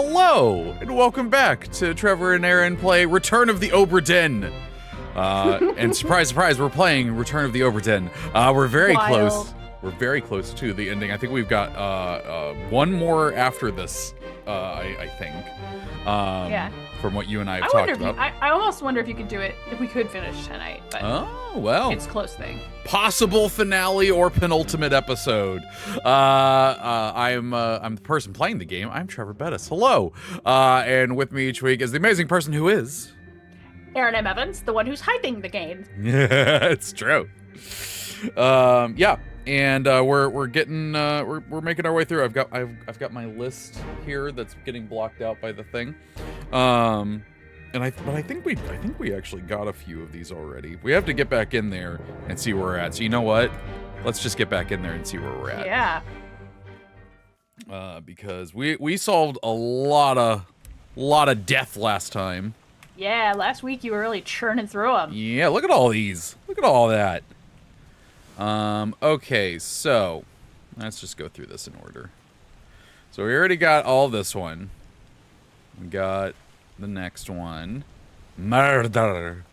Hello, and welcome back to Treavor and Erin play Return of the Obra Dinn. And surprise, surprise, we're playing Return of the Obra Dinn. We're very close. We're very close to the ending. I think we've got one more after this, I think. Yeah. From what you and I have talked about. I almost wonder if you could do it, if we could finish tonight. But well. It's a close thing. Possible finale or penultimate episode. I'm the person playing the game. I'm Treavor Bettis. Hello. And with me each week is the amazing person who is... Erin M. Evans, the one who's hyping the game. Yeah, it's true. Yeah. And we're getting we're making our way through. I've got my list here that's getting blocked out by the thing, but I think we actually got a few of these already. We have to get back in there and see where we're at. So you know what? Let's just get back in there and see where we're at. Yeah. Because we solved a lot of death last time. Yeah, last week you were really churning through them. Yeah, look at all these. Look at all that. Okay, so let's just go through this in order. So we already got all this one. We got the next one. Murder.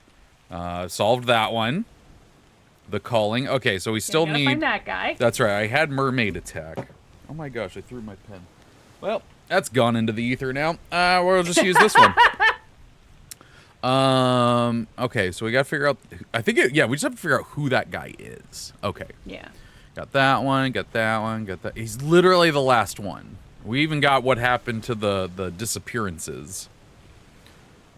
Solved that one. The calling. Okay, so we still need... find that guy. That's right, I had mermaid attack. Oh my gosh, I threw my pen. Well, that's gone into the ether now. We'll just use this one. Okay, so we gotta figure out, we just have to figure out who that guy is. Okay. Yeah. Got that one, got that. He's literally the last one. We even got what happened to the disappearances.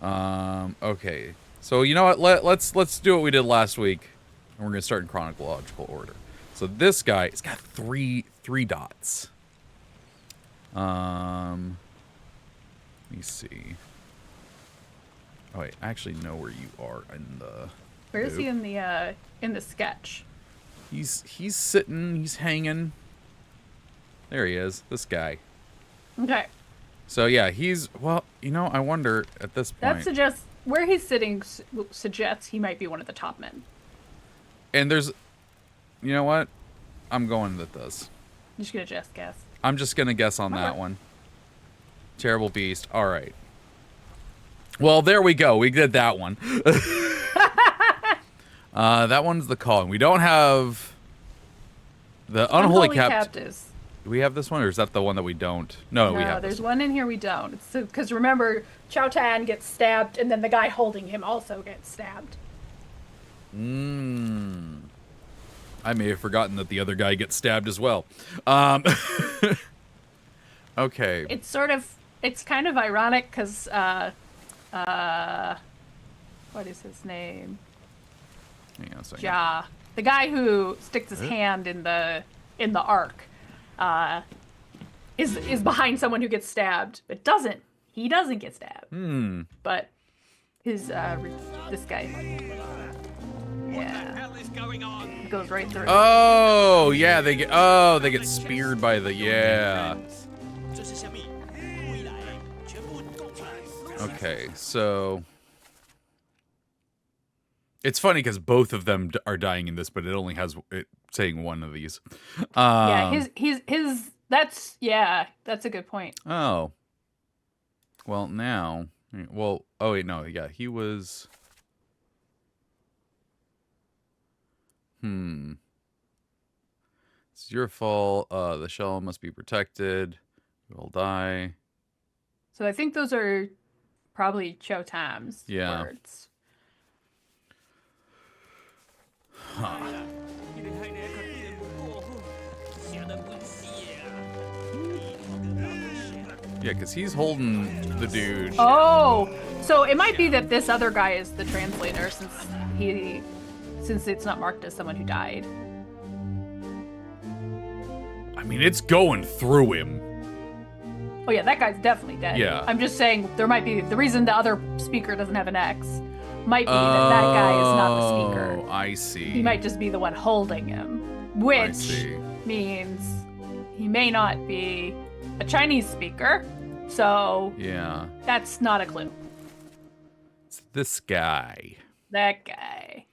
Okay. So you know what, let's do what we did last week. And we're gonna start in chronological order. So this guy, he's got three dots. Let me see. Oh wait, I actually know where you are in the... Where is he in the sketch? He's sitting, he's hanging. There he is, this guy. Okay. So yeah, he's, well, you know, I wonder at this point... That suggests, where he's sitting suggests he might be one of the top men. And there's, you know what? I'm going with this. You're just gonna just guess. I'm just gonna guess on that one. Terrible Beast, alright. Well, there we go. We did that one. That one's the calling. We don't have the unholy captives. Do we have this one, or is that the one that we don't? No, we have. There's one in here we don't. It's because remember, Chow Tan gets stabbed, and then the guy holding him also gets stabbed. I may have forgotten that the other guy gets stabbed as well. Okay. It's kind of ironic because. What is his name? Hang on a second. Ja. The guy who sticks his hand in the arc, is behind someone who gets stabbed, but he doesn't get stabbed. But his this guy. Yeah. He goes right through. Oh, yeah, they get speared by the Okay, so it's funny because both of them are dying in this, but it only has it saying one of these. That's a good point. Oh, well now, oh wait, no, yeah, he was. It's your fault. The shell must be protected. You'll die. So I think those are probably Chow Tam's words. Huh. Yeah, because he's holding the dude. Oh, so it might be that this other guy is the translator since it's not marked as someone who died. I mean, it's going through him. Oh yeah, that guy's definitely dead. Yeah. I'm just saying there might be the reason the other speaker doesn't have an X might be that guy is not the speaker. Oh, I see. He might just be the one holding him, which means he may not be a Chinese speaker. So yeah, that's not a clue. It's this guy. That guy.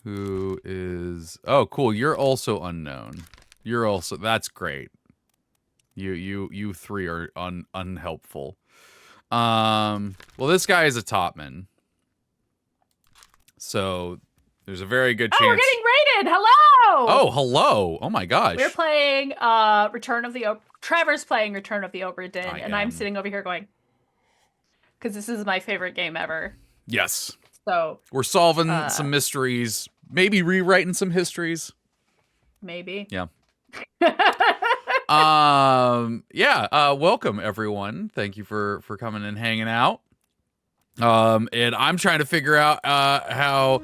Who is... Oh, cool. You're also unknown. You're also... That's great. You three are unhelpful. Well, this guy is a topman. So there's a very good chance. Oh, we're getting rated. Hello. Oh, hello. Oh my gosh. We're playing Return of the Trevor's playing Return of the Obra Dinn, and I'm sitting over here going, because this is my favorite game ever. Yes. So we're solving some mysteries, maybe rewriting some histories. Maybe. Yeah. Welcome everyone. Thank you for coming and hanging out. And I'm trying to figure out who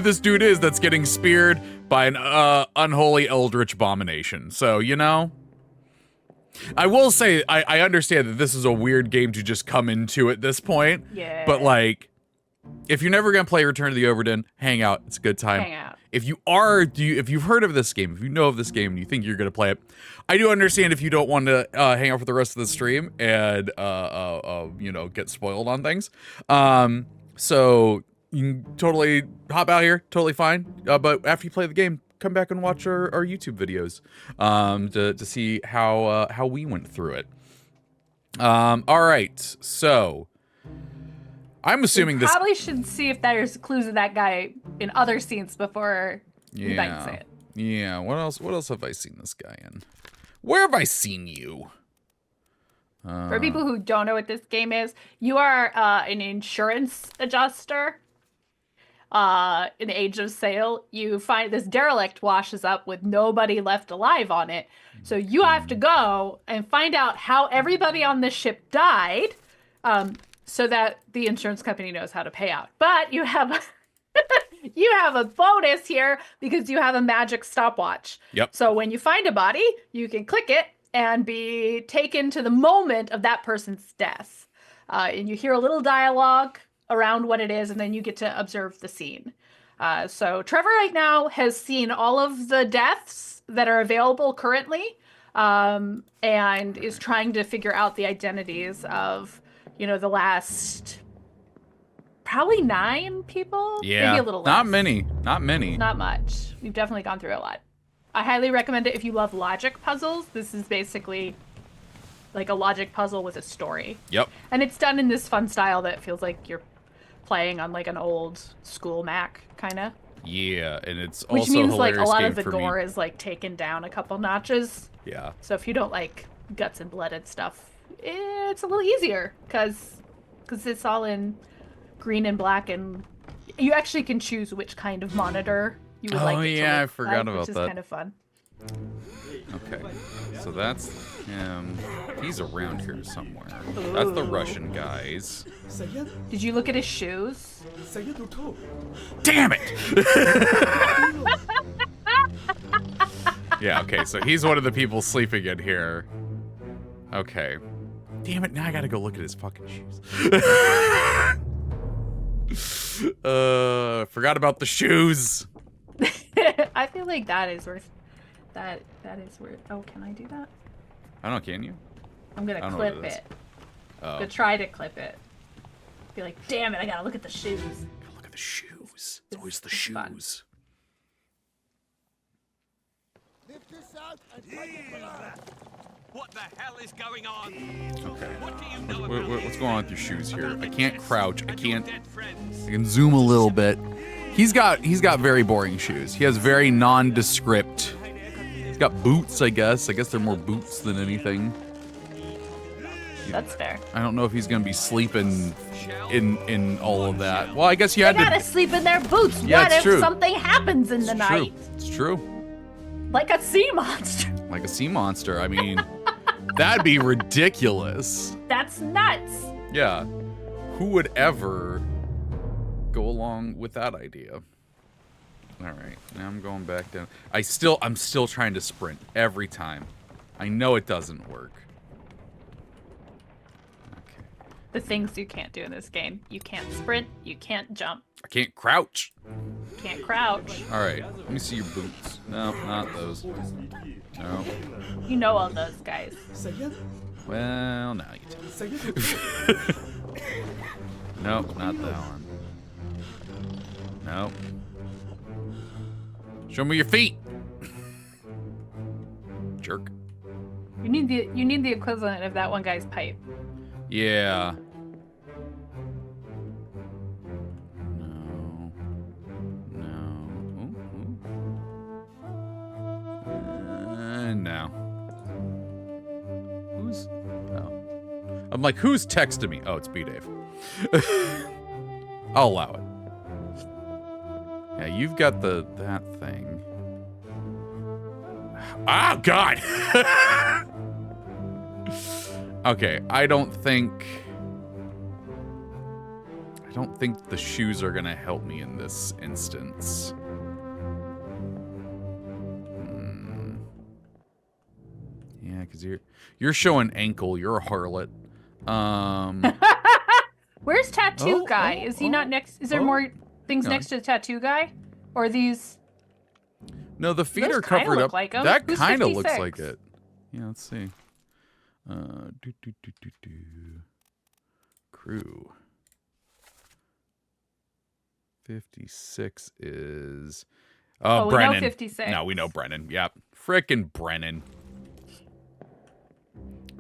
this dude is that's getting speared by an unholy eldritch abomination. So, you know, I will say I understand that this is a weird game to just come into at this point. Yeah. But like, if you're never gonna play Return of the Obra Dinn, hang out. It's a good time. Hang out. If you if you've heard of this game, if you know of this game and you think you're gonna play it, I do understand if you don't want to hang out for the rest of the stream and you know, get spoiled on things. So you can totally hop out here, totally fine. But after you play the game, come back and watch our YouTube videos to see how we went through it. All right, so I'm assuming we probably should see if there's clues of that guy in other scenes before we might say it. Yeah. What else have I seen this guy in? Where have I seen you? For people who don't know what this game is, you are an insurance adjuster. In the Age of Sail, you find this derelict washes up with nobody left alive on it. So you have to go and find out how everybody on this ship died, so that the insurance company knows how to pay out. But you have you have a bonus here because you have a magic stopwatch. Yep. So when you find a body, you can click it and be taken to the moment of that person's death. And you hear a little dialogue around what it is, and then you get to observe the scene. So Treavor right now has seen all of the deaths that are available currently, and is trying to figure out the identities of, you know, the last probably 9 people. Yeah, maybe a little less. Not many. Not much. We've definitely gone through a lot. I highly recommend it if you love logic puzzles. This is basically like a logic puzzle with a story. Yep. And it's done in this fun style that feels like you're playing on like an old school Mac, kind of. Yeah, and it's which also means like a lot game of the for gore me. is like taken down a couple notches. Yeah. So if you don't like guts and blooded stuff, it's a little easier because it's all in green and black, and you actually can choose which kind of monitor you would like it to yeah, I look forgot like, about which is that. kind of fun. Okay, so that's him. He's around here somewhere. That's the Russian guys. Did you look at his shoes? Damn it! Yeah, okay, so he's one of the people sleeping in here. Okay. Damn it, now I gotta go look at his fucking shoes. Forgot about the shoes. I feel like that is worth. That is worth. Oh, can I do that? I don't know, can you? I'm gonna clip it. Oh. I'm gonna try to clip it. Be like, damn it, I gotta look at the shoes. Gotta look at the shoes. It's always the shoes. Fun. What the hell is going on? Okay. What do you know about What's going on with your shoes here? I can't crouch. I can't. dead friends? I can zoom a little bit. He's got very boring shoes. He has very nondescript. He's got boots, I guess. I guess they're more boots than anything. That's fair. I don't know if he's gonna be sleeping in all of that. Well, I guess you had They gotta to. sleep in their boots. Yeah, What it's if true. something happens in the It's night? true. It's true. Like a sea monster. Like a sea monster. I mean, that'd be ridiculous. That's nuts. Yeah. Who would ever go along with that idea? All right. Now I'm going back down. I'm still trying to sprint every time. I know it doesn't work. Okay. The things you can't do in this game. You can't sprint. You can't jump. I can't crouch. You can't crouch. All right. Let me see your boots. No, not those. No. You know all those guys. Well, now you tell. Nope, not that one. Nope. Show me your feet. Jerk. You need the equivalent of that one guy's pipe. Yeah. No. No. Who's... Oh. I'm like, who's texting me? Oh, it's B-Dave. I'll allow it. Yeah, you've got that thing. Oh, God! Okay, I don't think the shoes are gonna help me in this instance. Yeah, because you're showing ankle. You're a harlot. Where's Tattoo Guy? Is he not next? Is there more things next to the Tattoo Guy? Or these... No, the feet Those are covered look up. like 'em. That Who's kind of 56? looks like it. Yeah, let's see. Crew. 56 is... Oh, we Brennan. know 56. No, we know Brennan. Yep. Frickin' Brennan.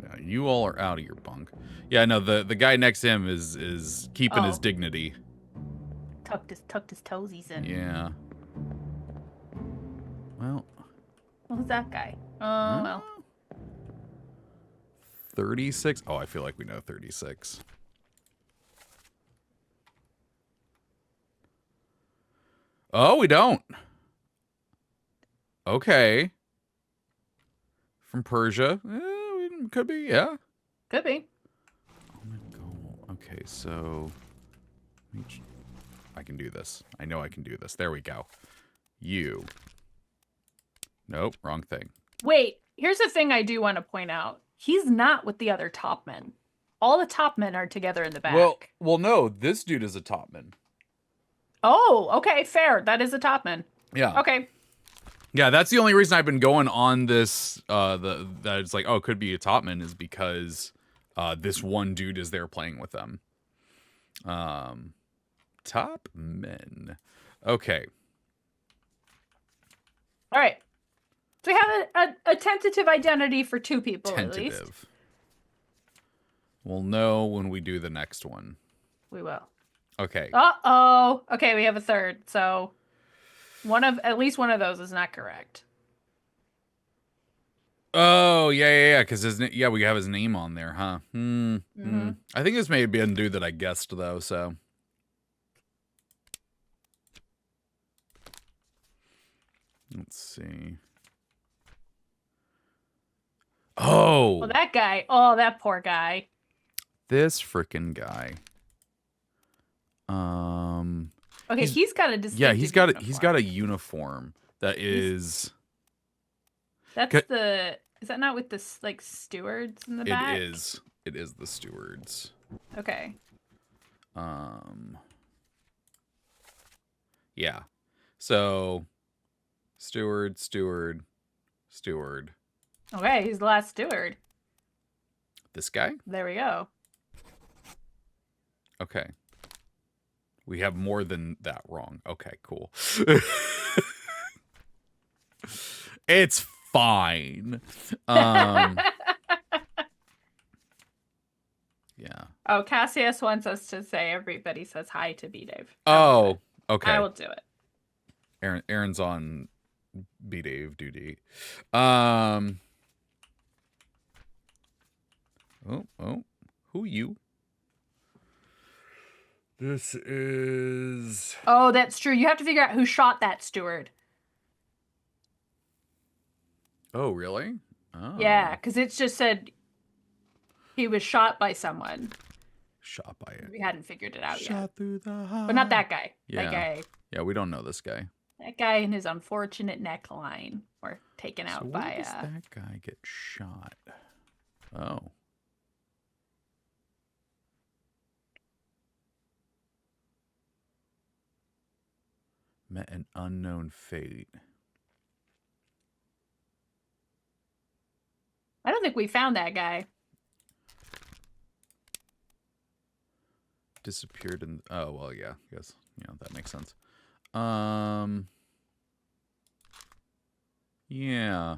Yeah, you all are out of your bunk. Yeah, no, the guy next to him is keeping his dignity. Tucked his toesies in. Yeah. Well. Who's that guy? Oh, well. 36? Oh, I feel like we know 36. Oh, we don't. Okay. From Persia. Could be, yeah. Could be. Okay, so... I can do this. I know I can do this. There we go. You. Nope, wrong thing. Wait, here's the thing I do want to point out. He's not with the other top men. All the top men are together in the back. Well, no, this dude is a topman. Oh, okay, fair. That is a top man. Yeah. Okay. Yeah, that's the only reason I've been going on this. That it's like, oh, it could be a topman is because this one dude is there playing with them. Top men. Okay. All right. So we have a tentative identity for two people at least. Tentative. We'll know when we do the next one. We will. Okay. Uh-oh. Okay, we have a third. So at least one of those is not correct. Oh, yeah, because we have his name on there, huh? I think this may be a dude that I guessed though, so. Let's see. Oh, that guy. Oh, that poor guy. This frickin' guy. Okay, he's got a distinctive uniform. He's got a uniform that is. That's Is that not with the like stewards in the back? It is. It is the stewards. Okay. Yeah. So, steward. Okay, he's the last steward. This guy? There we go. Okay. We have more than that wrong. Okay, cool. It's fine. Yeah. Oh, Cassius wants us to say everybody says hi to B-Dave. Oh, okay. I will do it. Erin's on B-Dave duty. Who you? This is... Oh, that's true. You have to figure out who shot that steward. Oh, really? Oh. Yeah, because it's just said he was shot by someone. Shot by it. We hadn't figured it out yet. Shot through the heart. But not that guy. Yeah. That guy. Yeah, we don't know this guy. That guy and his unfortunate neckline were taken out so by where does that guy get shot? Oh. Met an unknown fate. I don't think we found that guy. Disappeared in... Oh, well, yeah. I guess. Yeah, that makes sense. Yeah.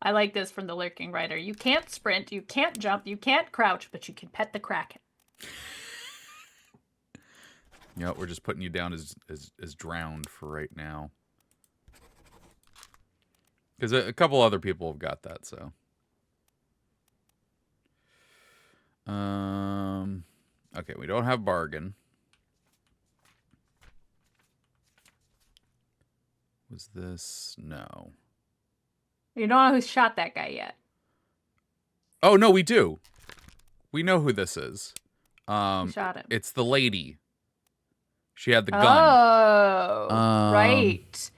I like this from the Lurking Rider. You can't sprint, you can't jump, you can't crouch, but you can pet the Kraken. Yeah, we're just putting you down as drowned for right now. Because a couple other people have got that, so. Okay, we don't have bargain. Was this? No. You don't know who shot that guy yet. Oh, no, we do. We know who this is. Who shot him? It's the lady. She had the gun. Oh, right.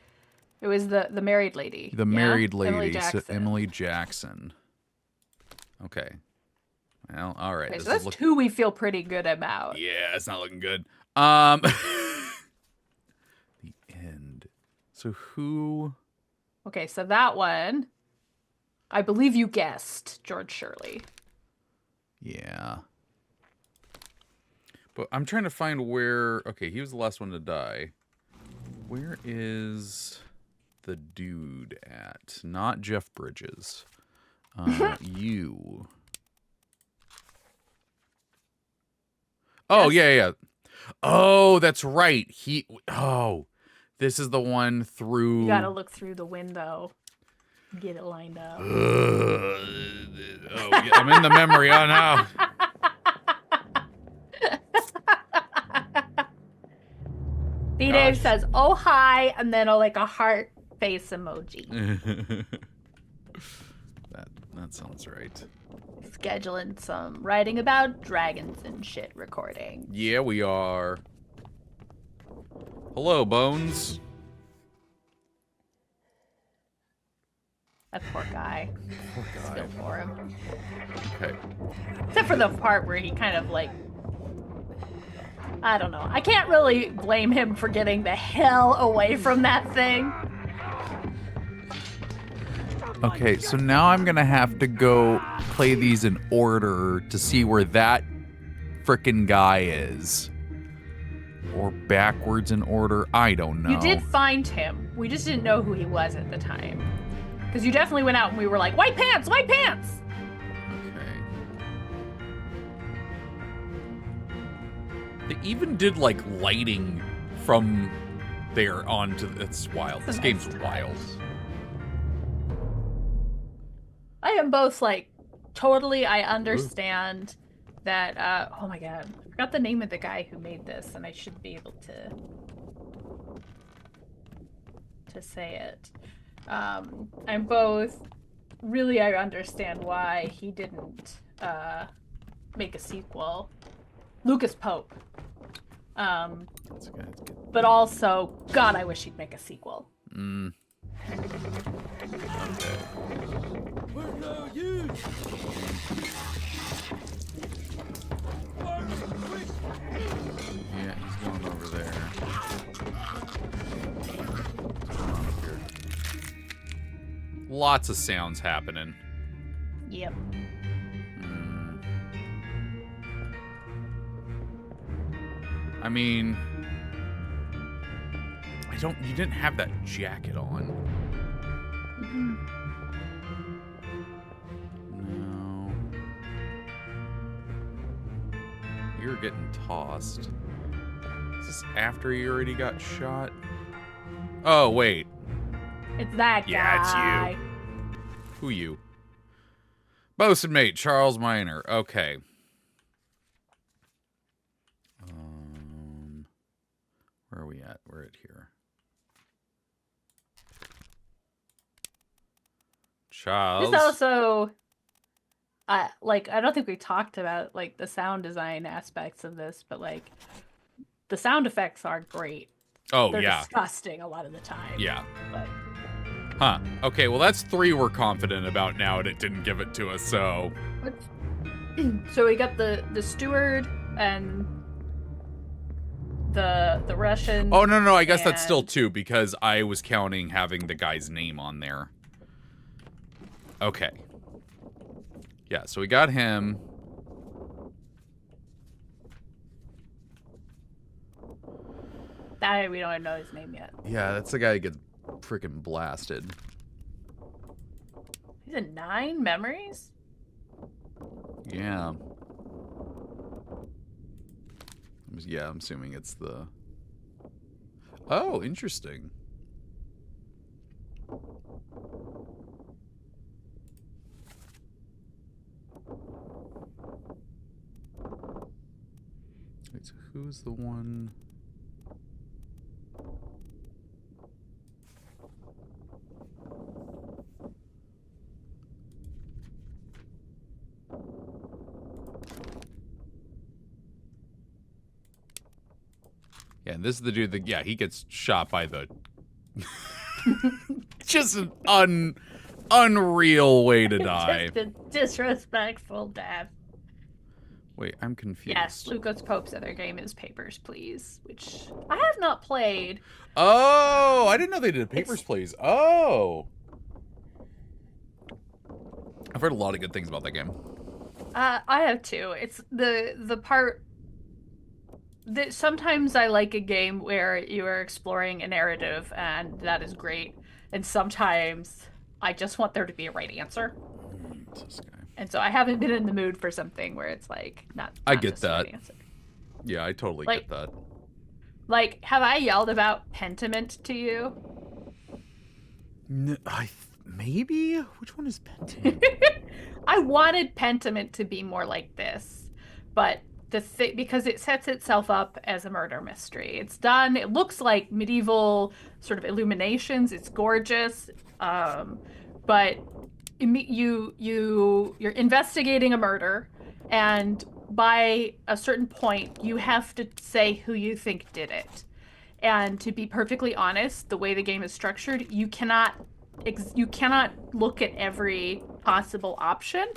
It was the married lady. The married lady. Emily Jackson. So Emily Jackson. Okay. Well, all right. Okay, so that's two we feel pretty good about. Yeah, it's not looking good. The end. So who? Okay, so that one, I believe you guessed George Shirley. Yeah. But I'm trying to find where... Okay, he was the last one to die. Where is the dude at? Not Jeff Bridges. You. Oh, Yes. yeah. Oh, that's right. Oh, this is the one through... You gotta look through the window. Get it lined up. Oh, yeah, I'm in the memory. Oh, no. D-Dave says, oh, hi, and then a heart face emoji. that sounds right. Scheduling some writing about dragons and shit recording. Yeah, we are. Hello, Bones. That poor guy. Poor guy. Feel for him. Okay. Except for the part where he kind of I don't know. I can't really blame him for getting the hell away from that thing. Okay, so now I'm gonna have to go play these in order to see where that frickin' guy is. Or backwards in order. I don't know. You did find him. We just didn't know who he was at the time. Because you definitely went out and we were like, white pants, white pants! Okay. They even did, lighting from there onto... It's wild. This game's wild. I am both, totally, I understand that, oh my god. I forgot the name of the guy who made this, and I should be able to say it. I'm both, really, I understand why he didn't, make a sequel. Lucas Pope. That's good. But also, God, I wish he'd make a sequel. Okay. Where are you? Yeah, he's going over there. What's going on up here? Lots of sounds happening. Yep. I mean, you didn't have that jacket on. No. You're getting tossed. Is this after you already got shot? Oh, wait. It's that guy. Yeah, it's you. Who you? Bosun mate, Charles Minor. Okay. Where are we at? We're at here. Charles. This also, I don't think we talked about, the sound design aspects of this, but, the sound effects are great. Oh, They're yeah. disgusting a lot of the time. Yeah. But Huh. Okay, well, that's 3 we're confident about now, and it didn't give it to us, so... So we got the steward and the Russian. Oh, no, I guess that's still 2, because I was counting having the guy's name on there. Okay. Yeah, so we got him. That we don't know his name yet. Yeah, that's the guy that gets freaking blasted. Is it 9 memories? Yeah. Yeah, I'm assuming it's the... Oh, interesting. Wait, so who's the one... Yeah, and this is the dude that, yeah, he gets shot by the... Just an unreal way to die. Just a disrespectful death. Wait, I'm confused. Yes, Lucas Pope's other game is Papers, Please, which I have not played. Oh, I didn't know they did Papers, Please. Oh. I've heard a lot of good things about that game. I have too. It's the part that sometimes I like a game where you are exploring a narrative, and that is great. And sometimes I just want there to be a right answer. This guy. And so I haven't been in the mood for something where it's like not I get just the that. right answer. Yeah, I totally get that. Like, have I yelled about Pentiment to you? No, maybe? Which one is Pentiment? I wanted Pentiment to be more like this, but because it sets itself up as a murder mystery. It's done. It looks like medieval sort of illuminations. It's gorgeous, but you're investigating a murder, and by a certain point, you have to say who you think did it. And to be perfectly honest, the way the game is structured, you cannot look at every possible option,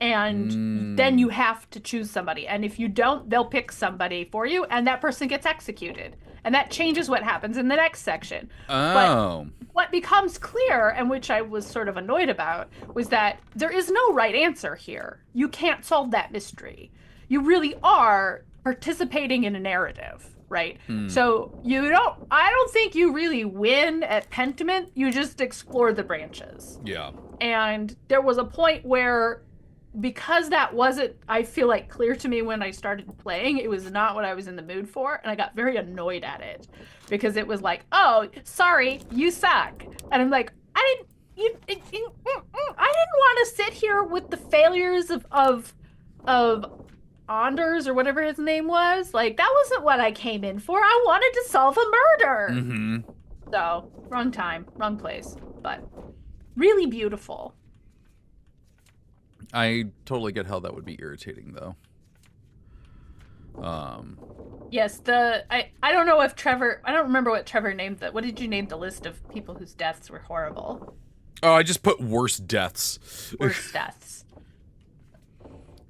and then you have to choose somebody. And if you don't, they'll pick somebody for you, and that person gets executed. And that changes what happens in the next section. Oh. But what becomes clear, and which I was sort of annoyed about, was that there is no right answer here. You can't solve that mystery. You really are participating in a narrative, right? So I don't think you really win at Pentiment. You just explore the branches. Yeah. And there was a point where, because that wasn't, I feel like, clear to me when I started playing, it was not what I was in the mood for, and I got very annoyed at it because it was like, oh, sorry, you suck. And I'm like, I didn't want to sit here with the failures of Anders or whatever his name was. Like, that wasn't what I came in for. I wanted to solve a murder. Mm-hmm. So, wrong time, wrong place, but really beautiful. I totally get how that would be irritating, though. Yes, I don't know if Treavor, I don't remember what Treavor named that. What did you name the list of people whose deaths were horrible? Oh, I just put worst deaths. Worst deaths.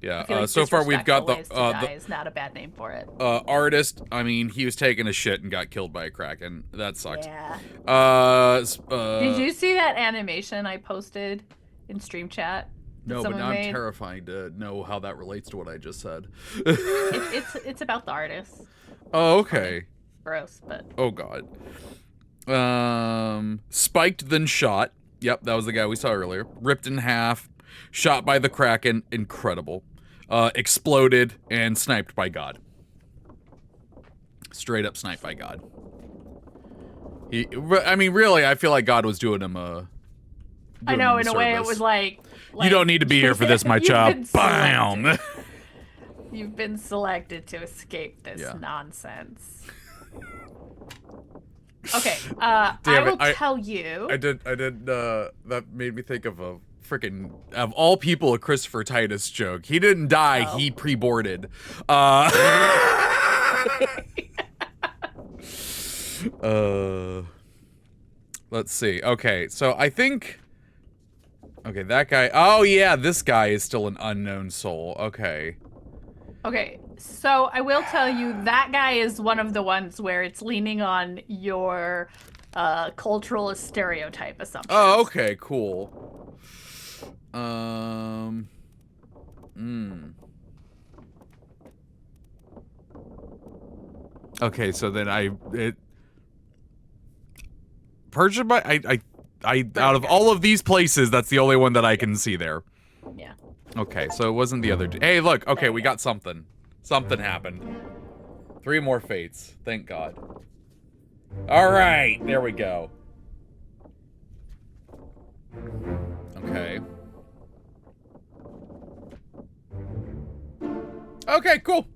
Yeah, Like so far we've got the is not a bad name for it. artist. I mean, he was taking a shit and got killed by a kraken. That sucked. Yeah. Did Did you see that animation I posted in stream chat? No, but now I'm terrified to know how that relates to what I just said. It's about the artist. Oh, okay. Gross, but Oh god. Spiked then shot. Yep, that was the guy we saw earlier. Ripped in half, shot by the kraken. Incredible. Exploded and sniped by God. Straight up sniped by God. I mean, really, I feel like God was doing him a. I know, in a way, it was like you don't need to be here for this, my child. Bam! You've been selected to escape this nonsense. Okay, I will tell you. I did, that made me think of a freaking, of all people, a Christopher Titus joke. He didn't die, he pre-boarded. Let's see. Okay, so I think... Okay, that guy... Oh, yeah, this guy is still an unknown soul. Okay. Okay, so I will tell you that guy is one of the ones where it's leaning on your cultural stereotype assumptions. Oh, okay, cool. Okay, so then out of all of these places, that's the only one that I can see there. Yeah. Okay, so it wasn't the other. Hey, look. Okay, we got something. Something happened. 3 more fates. Thank God. All right, there we go. Okay. Okay, cool.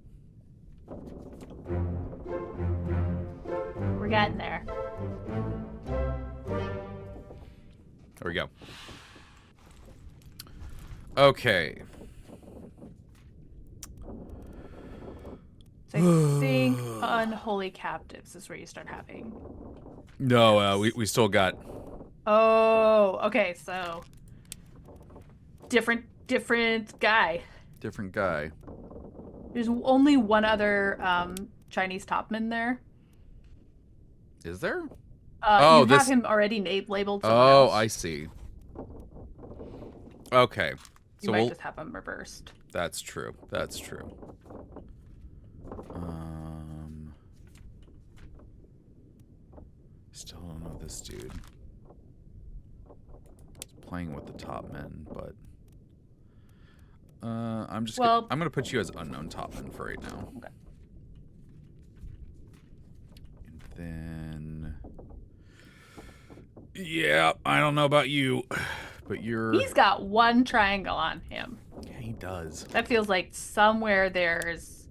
We're getting there. There we go. Okay. So I think unholy captives is where you start having. No, we still got. Oh, okay. So different guy. Different guy. There's only one other Chinese topman there. Is there? You have him already labeled. Oh, else. I see. Okay. You might just have him reversed. That's true. That's true. Still don't know this dude. He's playing with the top men, but I'm gonna put you as unknown topman for right now. Okay. And then yeah, I don't know about you, but He's got one triangle on him. Yeah, he does. That feels like somewhere there's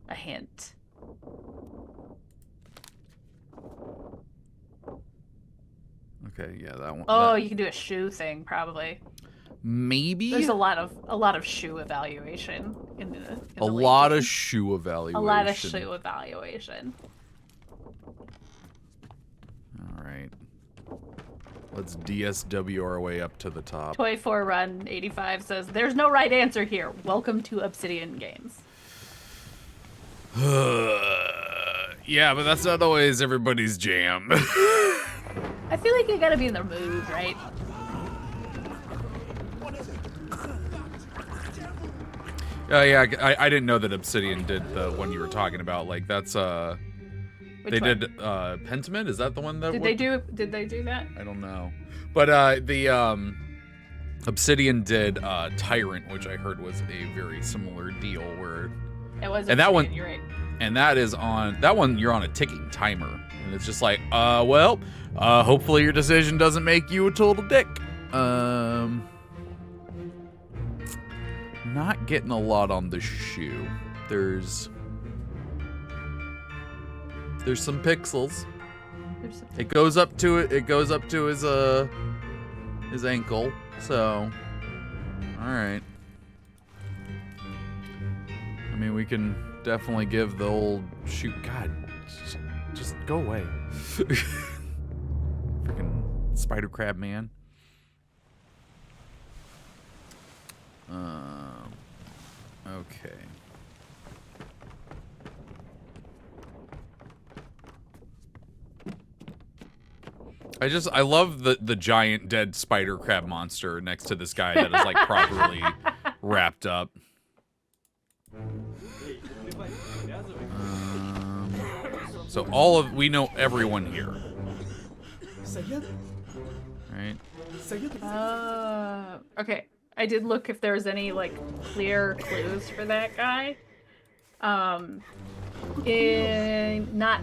a hint. Okay, yeah, that one. Oh, you can do a shoe thing probably. Maybe there's a lot of shoe evaluation in the a lot of shoe evaluation. A lot of shoe evaluation. All right. Let's DSW our way up to the top. Toy 4 Run 85 says, "There's no right answer here. Welcome to Obsidian Games." Yeah, but that's not always everybody's jam. I feel like you gotta be in the mood, right? Yeah, I didn't know that Obsidian did the one you were talking about. Like that's Which they one? did Pentiment. Is that the one that Did they do that? I don't know, but the Obsidian did Tyrant, which I heard was a very similar deal where It was. And that one- Obsidian, you're right. and that is on that one you're on a ticking timer, and it's just like hopefully your decision doesn't make you a total dick. Not getting a lot on the shoe. There's some pixels. It goes up to his ankle. So, all right. I mean, we can definitely give the old shoe. God, just go away. Freaking spider crab man. Okay. I love the giant dead spider crab monster next to this guy that is like properly wrapped up. So we know everyone here. Right? Okay. I did look if there was any like clear clues for that guy. Not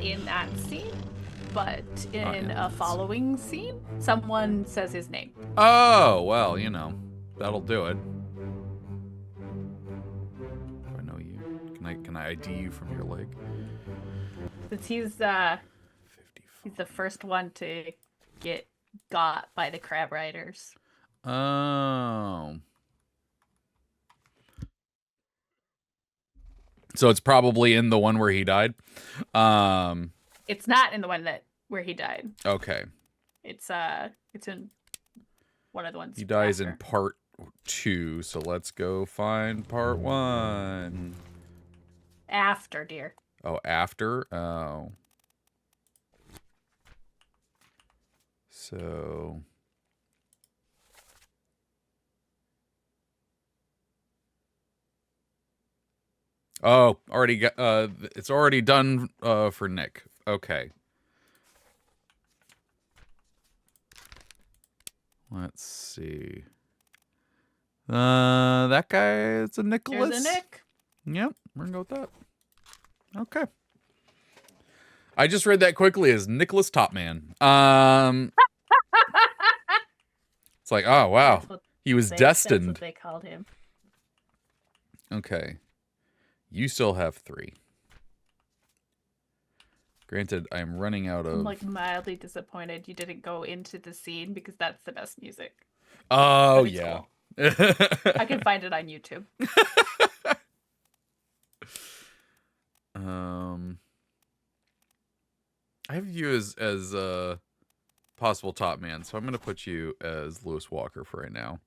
in that scene, but in a following scene, someone says his name. Oh, well, that'll do it. Do I know you? Can I ID you from your leg? Since he's the first one to get got by the crab riders. Oh. So it's probably in the one where he died. It's not in the one where he died. Okay. It's in one of the ones. He dies after. in part 2, so let's go find part 1. After, dear. Oh, after? Oh. So already got it's already done for Nick. Okay. Let's see. That guy is a Nicholas. There's a Nick. Yep, we're gonna go with that. Okay. I just read that quickly as Nicholas Topman. It's like, oh wow, he was destined. That's what they called him. Okay. You still have 3. Granted, I'm running out of... I'm like mildly disappointed you didn't go into the scene because that's the best music. Oh, yeah. Cool. I can find it on YouTube. I have you as possible top man, so I'm going to put you as Lewis Walker for right now.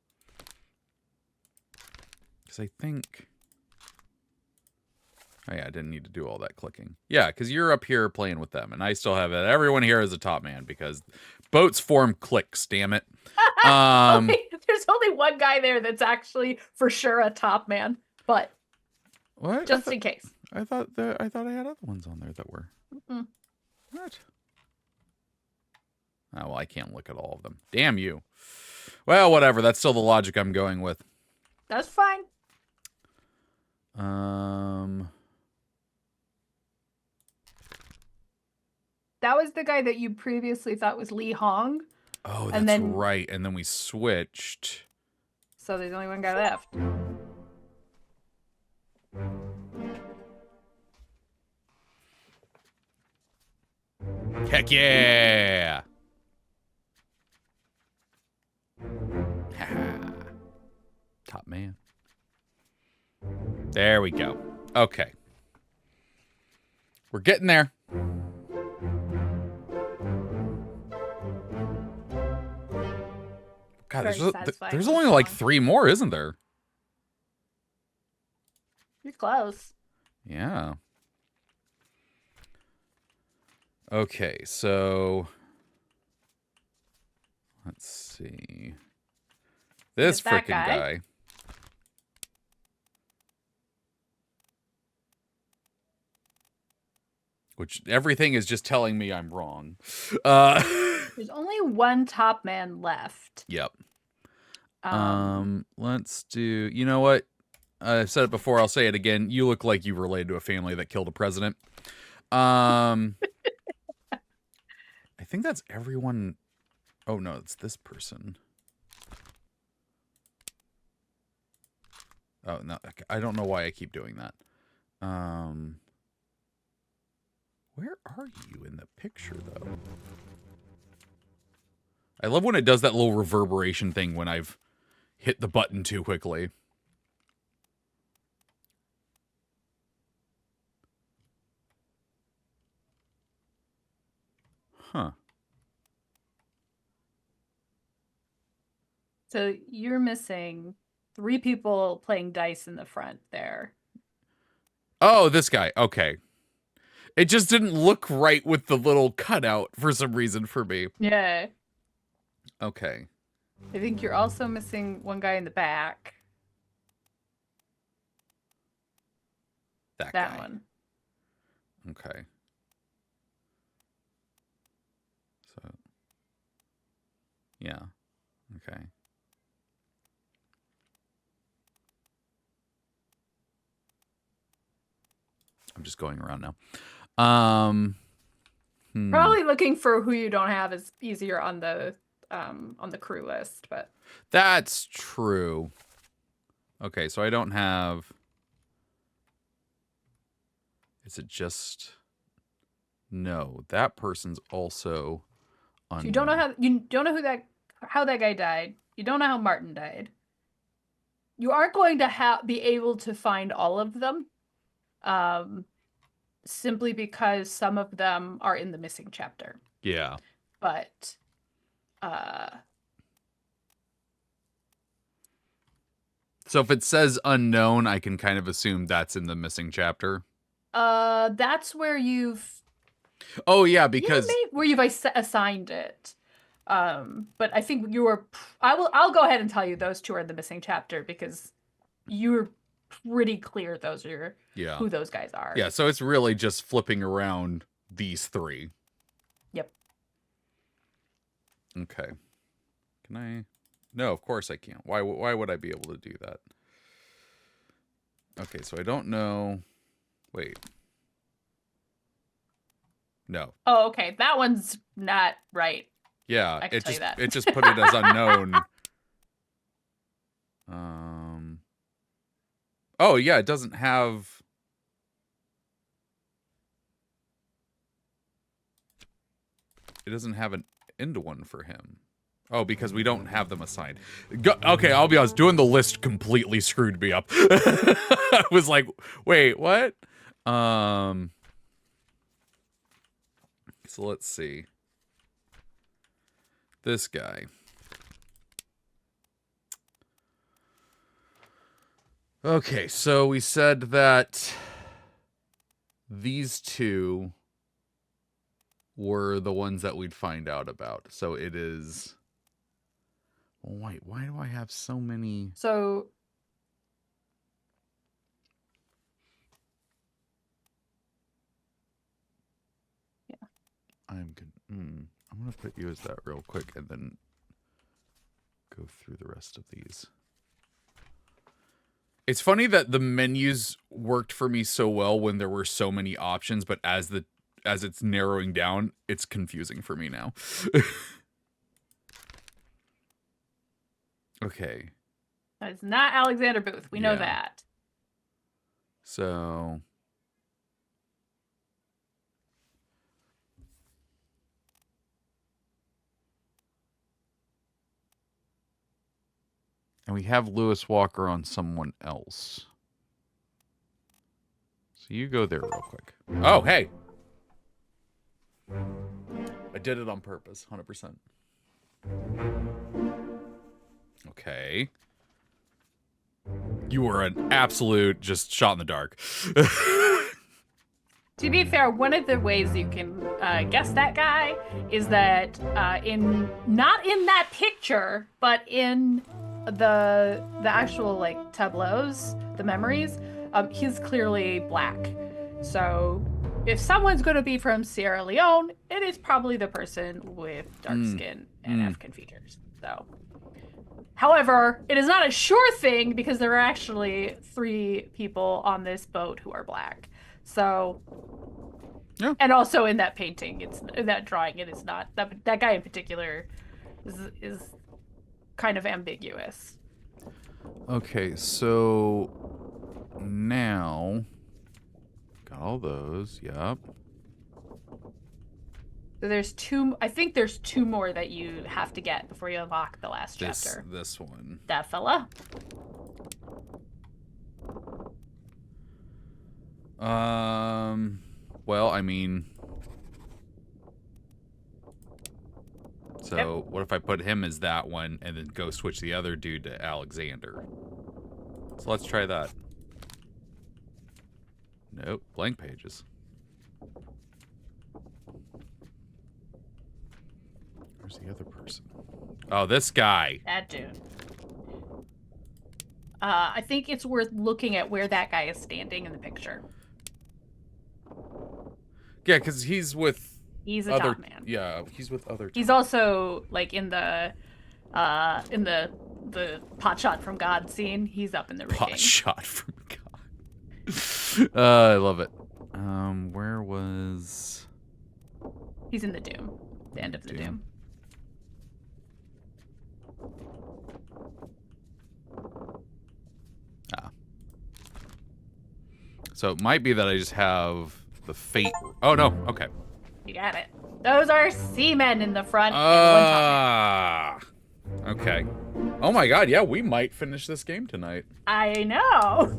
Because I think... Oh yeah, I didn't need to do all that clicking. Yeah, because you're up here playing with them, and I still have it. Everyone here is a top man because boats form cliques. Damn it. There's only one guy there that's actually for sure a top man, but what? Just in case. I thought I had other ones on there that were. Mm-mm. What? Oh well, I can't look at all of them. Damn you. Well, whatever. That's still the logic I'm going with. That's fine. That was the guy that you previously thought was Lee Hong. Oh, that's right. And then we switched. So there's only one guy left. Heck yeah! Top man. There we go. Okay. We're getting there. God, there's only like 3 more, isn't there? You're close. Yeah. Okay, so let's see. This frickin' guy. Which everything is just telling me I'm wrong. There's only one top man left. Yep. Let's do, you know what? I've said it before, I'll say it again. You look like you related to a family that killed a president. I think that's everyone. Oh no, it's this person. Oh no, I don't know why I keep doing that. Where are you in the picture though? I love when it does that little reverberation thing when I've hit the button too quickly. Huh. So you're missing 3 people playing dice in the front there. Oh, this guy. Okay. It just didn't look right with the little cutout for some reason for me. Yeah. Okay. I think you're also missing one guy in the back. That guy. one. Okay. So. Yeah. Okay. I'm just going around now. Probably looking for who you don't have is easier on the crew list, but that's true. Okay, so I don't have. Is it just? No, that person's also. So you don't know how that guy died. You don't know how Martin died. You aren't going to be able to find all of them. Simply because some of them are in the missing chapter. Yeah. But so if it says unknown, I can kind of assume that's in the missing chapter. That's where you've. Oh yeah, because where you've assigned it. But I think you were. I'll go ahead and tell you those 2 are in the missing chapter because you're pretty clear those are who those guys are. Yeah, so it's really just flipping around these 3. Yep. Okay. Can I? No, of course I can't. Why would I be able to do that? Okay, so I don't know. Wait. No. Oh, okay. That one's not right. Yeah, I can tell you that. it just put it as unknown. Oh yeah, it doesn't have. It doesn't have an end one for him. Oh, because we don't have them assigned. Okay, I'll be honest. Doing the list completely screwed me up. I was like, wait, what? So let's see. This guy. Okay, so we said that these two were the ones that we'd find out about. So it is... Oh, wait, why do I have so many... So... Yeah. I'm going to put you as that real quick and then go through the rest of these. It's funny that the menus worked for me so well when there were so many options, but as it's narrowing down, it's confusing for me now. Okay. It's not Alexander Booth. We know Yeah. that. So... And we have Lewis Walker on someone else. So you go there real quick. Oh, hey! I did it on purpose, 100%. Okay. You were an absolute just shot in the dark. To be fair, one of the ways you can guess that guy is that not in that picture, but in the actual like tableaus, the memories, he's clearly black. So if someone's going to be from Sierra Leone, it is probably the person with dark skin and African features. So, however, it is not a sure thing because there are actually 3 people on this boat who are black. So, yeah. And also in that painting, it's in that drawing, it is not that guy in particular is kind of ambiguous. Okay, so now got all those. Yep. So there's 2. I think there's 2 more that you have to get before you unlock the last chapter. This one. That fella. Well, I mean, so what if I put him as that one and then go switch the other dude to Alexander? So let's try that. Nope, blank pages. Where's the other person? Oh, this guy. That dude. I think it's worth looking at where that guy is standing in the picture. Yeah, because he's with He's a other top man. Yeah, he's with other. He's also like in the pot shot from God scene. He's up in the rigging. Pot shot from God. I love it. Where was? He's in the Doom. The end of the Doom. Ah. So it might be that I just have the fate. Oh no. Okay. You got it. Those are seamen in the front. Okay. Oh my God. Yeah, we might finish this game tonight. I know.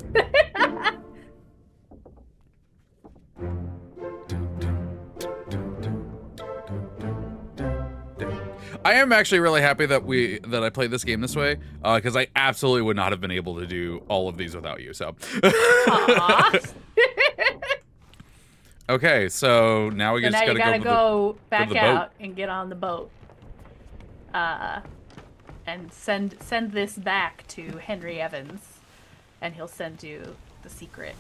I am actually really happy that I played this game this way, because I absolutely would not have been able to do all of these without you. So. Okay, so now we just gotta go back out and get on the boat, and send this back to Henry Evans, and he'll send you the secret.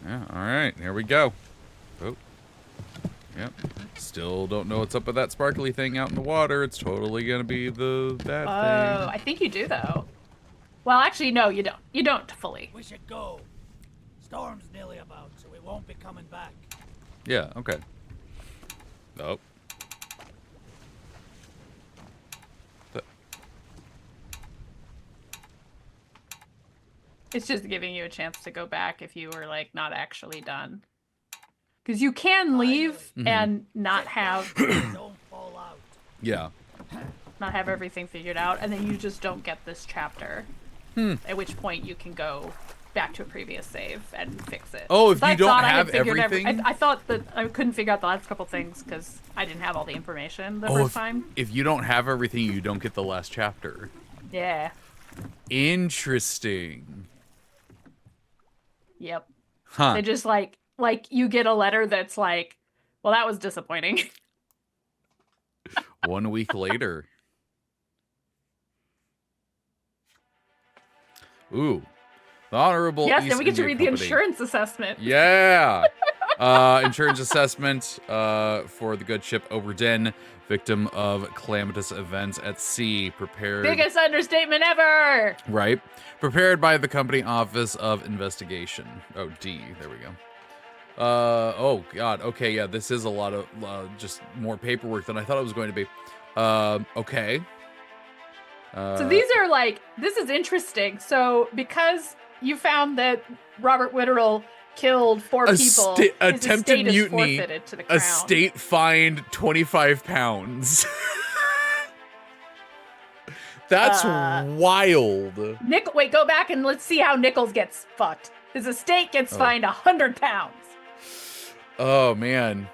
Yeah. All right. Here we go. Oh. Yep. Still don't know what's up with that sparkly thing out in the water. It's totally gonna be the bad thing. Oh, I think you do though. Well, actually, no, you don't. You don't fully. We should go. Storm's nearly about, so we won't be coming back. Yeah, okay. Oh. It's just giving you a chance to go back if you were like not actually done. Because you can leave and not have Don't fall out. Yeah. not have everything figured out, and then you just don't get this chapter. At which point you can go back to a previous save and fix it. Oh, if So you I don't thought I had have figured everything? I thought that I couldn't figure out the last couple things because I didn't have all the information the first time. If you don't have everything, you don't get the last chapter. Yeah. Interesting. Yep. Huh. They just like you get a letter that's like, well, that was disappointing. 1 week later. Ooh. The Honorable Yes, East then we get to India read the Company. insurance assessment. Yeah. Insurance assessment for the good ship Obra Dinn, victim of calamitous events at sea. Prepared. Biggest understatement ever. Right. Prepared by the Company Office of Investigation. Oh, D. There we go. Oh, God. Okay, yeah, this is a lot of just more paperwork than I thought it was going to be. Okay. So these are like, this is interesting. So because you found that Robert Witterell killed 4 people, his attempted estate is mutiny, forfeited to the crown. a state fined 25 pounds. That's wild. Wait, go back and let's see how Nichols gets fucked. His estate gets fined 100 pounds. Oh, man.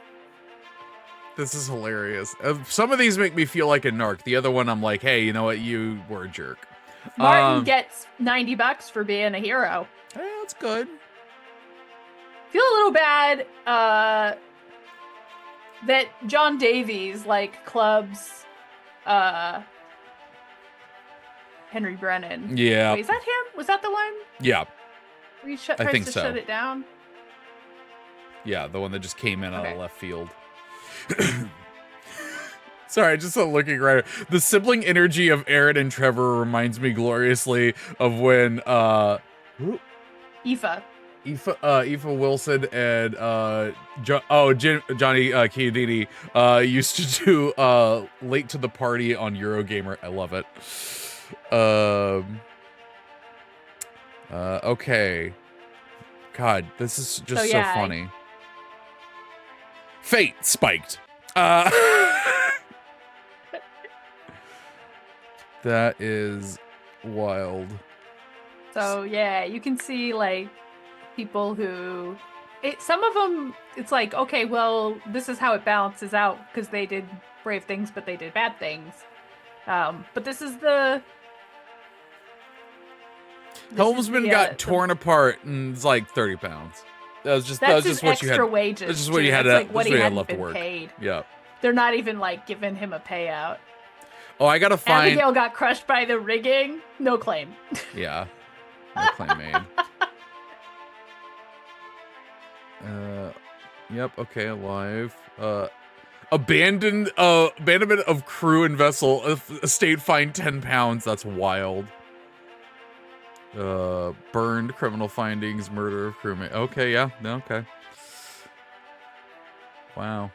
This is hilarious. Some of these make me feel like a narc. The other one, I'm like, hey, you know what? You were a jerk. Martin gets $90 for being a hero. Hey, that's good. Feel a little bad that John Davies like clubs Henry Brennan. Yeah. Wait, is that him? Was that the one? Yeah. Where he I tries think to so. shut it down? Yeah, the one that just came in out Okay. of left field. Sorry, just looking right. The sibling energy of Erin and Treavor reminds me gloriously of when Aoife. Aoife Wilson and Johnny Chiodini used to do Late to the Party on Eurogamer. I love it. Okay. God, this is just so funny. Fate spiked. That is wild. So yeah, you can see like people who some of them it's like, okay, well, this is how it balances out because they did brave things but they did bad things. But this is the Helmsman got torn apart and it's like 30 pounds. That was just what you had. Wages. That's just what you had. That's like what that's he what you had hadn't left to been work. paid. Yeah. They're not even like giving him a payout. Oh, I gotta find. Abigail got crushed by the rigging. No claim. Yeah. No claim made. Yep. Okay. Alive. Abandonment of crew and vessel. Estate fine 10 pounds. That's wild. Burned, criminal findings, murder of crewmate. Okay, yeah, okay. Wow.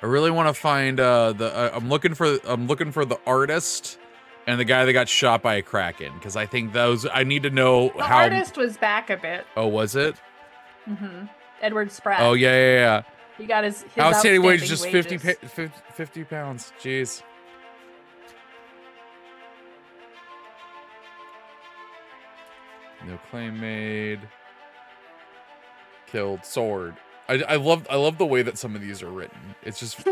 I really want to find I'm looking for the artist and the guy that got shot by a kraken because I think I need to know The how. artist was back a bit. Oh, was it? Mm-hmm. Edward Spratt. Oh yeah. He got his outstanding wage just wages. 50 pounds. Jeez. No claim made. Killed. Sword. I love the way that some of these are written. It's just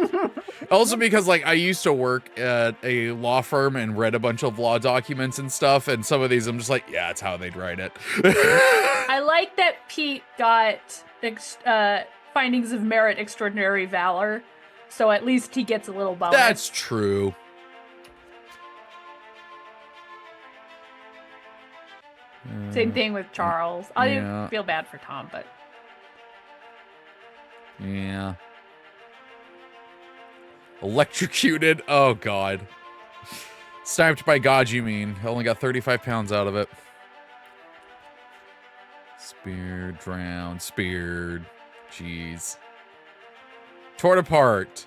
also because like I used to work at a law firm and read a bunch of law documents and stuff, and some of these I'm just like, yeah, it's how they'd write it. I like that Pete got findings of merit, extraordinary valor, so at least he gets a little bonus. That's true. Same thing with Charles. I Yeah. feel bad for Tom, but Yeah. Electrocuted. Oh, God. Sniped by God, you mean. Only got 35 pounds out of it. Speared, drowned, speared. Jeez. Torn apart.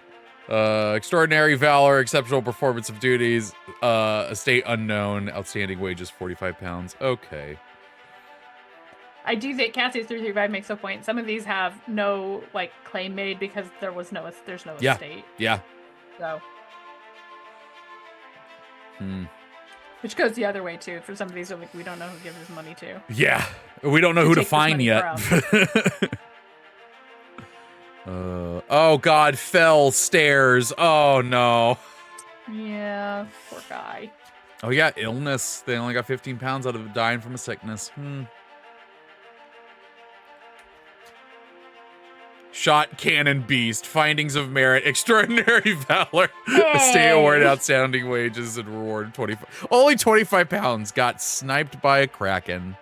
Extraordinary valor, exceptional performance of duties. Estate unknown. Outstanding wages, 45 pounds. Okay. I do think Cassie's 335 makes a point. Some of these have no like claim made because there's no estate. Yeah. So. Hmm. Which goes the other way too. For some of these, like we don't know who gives his money to. Yeah. We don't know who to find yet. Oh God, fell stairs. Oh no. Yeah, poor guy. Oh yeah, illness. They only got 15 pounds out of it, dying from a sickness. Shot cannon beast. Findings of merit. Extraordinary valor. Estate award. Outstanding wages and reward. 25. Only 25 pounds. Got sniped by a kraken.